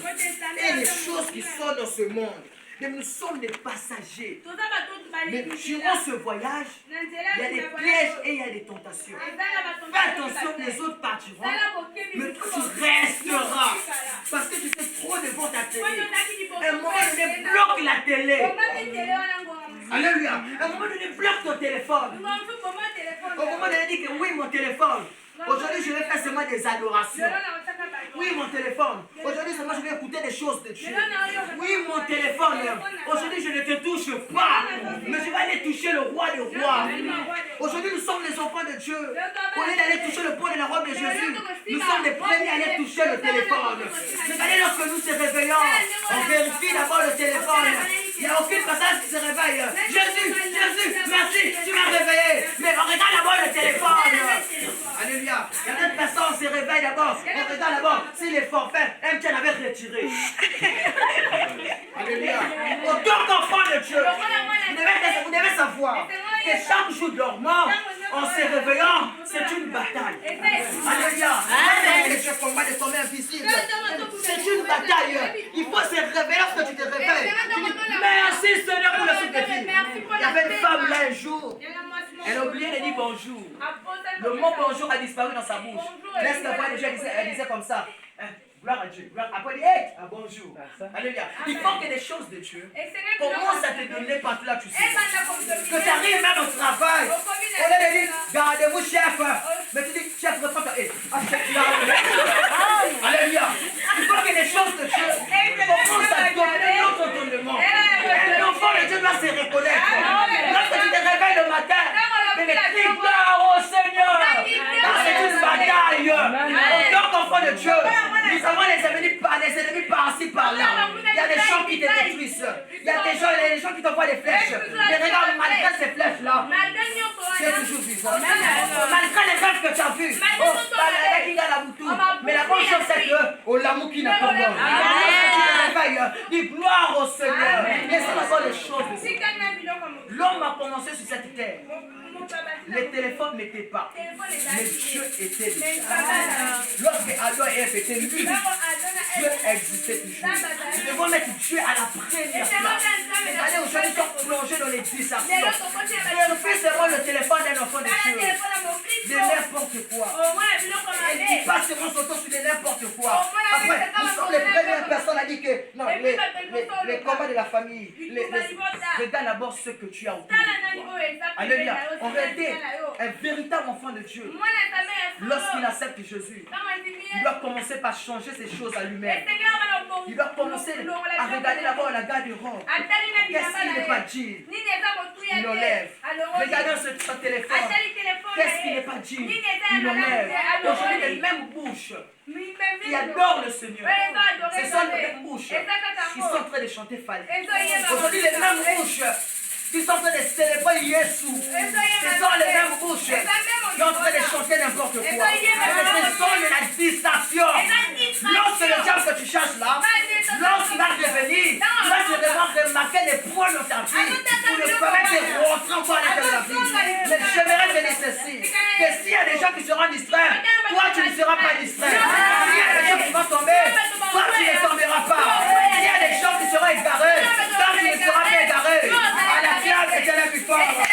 Et les choses qui sont dans ce monde. Mais nous sommes des passagers. Mais durant ce voyage, il y a des pièges et il y a des tentations. Fais attention, les autres partiront, mais toi tu resteras. Parce que tu fais trop devant ta télé. À un moment donné, bloque la télé. Alléluia. À un moment donné, bloque ton téléphone. Au moment donné, dis que oui, mon téléphone. Aujourd'hui, je vais faire seulement des adorations. Oui, mon téléphone. Aujourd'hui, seulement je vais écouter des choses de Dieu. Oui, mon téléphone. Aujourd'hui, je ne te touche pas. Mais je vais aller toucher le roi des rois. Aujourd'hui, nous sommes les enfants de Dieu. Au lieu d'aller toucher le pot de la robe de Jésus, nous sommes les premiers à aller toucher le téléphone. Regardez, lorsque nous se réveillons, on vérifie d'abord le téléphone. Il n'y a aucune personne qui se réveille. Jésus, Jésus, merci, tu m'as réveillé. Mais on regarde d'abord le téléphone. Alléluia. Il y a d'autres personnes se réveillent d'abord. On regarde d'abord si les forfaits, MTN avait retiré. Alléluia. Autant d'enfants de Dieu, vous devez savoir que chaque jour dormant, en se réveillant, c'est une bataille. Alléluia. Que Dieu combat des sommets invisibles. C'est une bataille. Il faut se réveiller lorsque tu te réveilles. Tu dis merci Seigneur pour le souffle de vie. Il y avait une femme là un jour. Elle a oublié de dire bonjour. Le mot bonjour a disparu dans sa bouche. Laisse la voix de Dieu, elle disait comme ça. Gloire à Dieu. Après, elle dit, hey, bonjour. Alléluia. Il faut que les choses de Dieu commencent à te donner partout là tu sais. Que tu arrives même au travail. On a dit, gardez-vous chef. Mais tu dis, chef, reprends ta haie. Alléluia. Il faut que les choses de Dieu commencent à donner notre entendement. L'enfant de Dieu doit se reconnaître. Lorsque tu te réveilles le matin, mais crie gloire au Seigneur. C'est une bataille. En tant qu'enfant de Dieu, nous avons les ennemis par-ci, par-là. Il y a des gens qui te détruisent. Il y a des gens qui t'envoient des flèches. Mais regarde, malgré ces flèches-là, tu es toujours vivant. Malgré les rêves que tu as vus, mais la bonne chose c'est que, l'amour qui n'a pas mort. Dis gloire au Seigneur. Et ça, ce sont les choses de Dieu. L'homme a commencé sur cette terre. Les téléphones n'étaient pas. Mais Dieu était déjà. Lorsque Adam et Ève étaient nus, Dieu existait toujours. Nous devons mettre Dieu à la première place. Les années aujourd'hui sont plongés dans les distractions. Vérifie seulement le téléphone d'un enfant de Dieu. De n'importe quoi. Elle dit pas seulement son temps sur de n'importe quoi. Après, nous sommes les premières personnes à dire que non, les combats de la famille. Regarde d'abord ce que tu as autour de toi. Alléluia. En réalité, un véritable enfant de Dieu, lorsqu'il accepte Jésus, il doit commencer par changer ses choses à lui-même. Il doit commencer à regarder d'abord la garde-robe. Qu'est-ce qu'il n'est pas dit? Il enlève. Regardez ce téléphone. Qu'est-ce qu'il n'est pas dit? Il enlève. Aujourd'hui, les mêmes bouches qui adorent le Seigneur, ce sont les mêmes bouches qui sont en train de chanter Fali. Aujourd'hui, les mêmes bouches qui sont en train de célébrer Yesu, ce sont les mêmes bouches qui sont en train de chanter n'importe quoi. Mais ce sont de la distraction. Lorsque le diable que tu cherches là, lorsqu'il va revenir, tu vas te remarquer les points dans ta vie pour ne permettre de rentrer encore à l'intérieur de la vie. Mais j'aimerais te laisser ceci, que s'il y a des gens qui seront distraits, toi tu ne seras pas distrait. S'il y a des gens qui vont tomber, toi tu ne tomberas pas. S'il y a des gens qui seront égarés, toi tu ne seras pas égaré. À la classe, c'est la plus forte.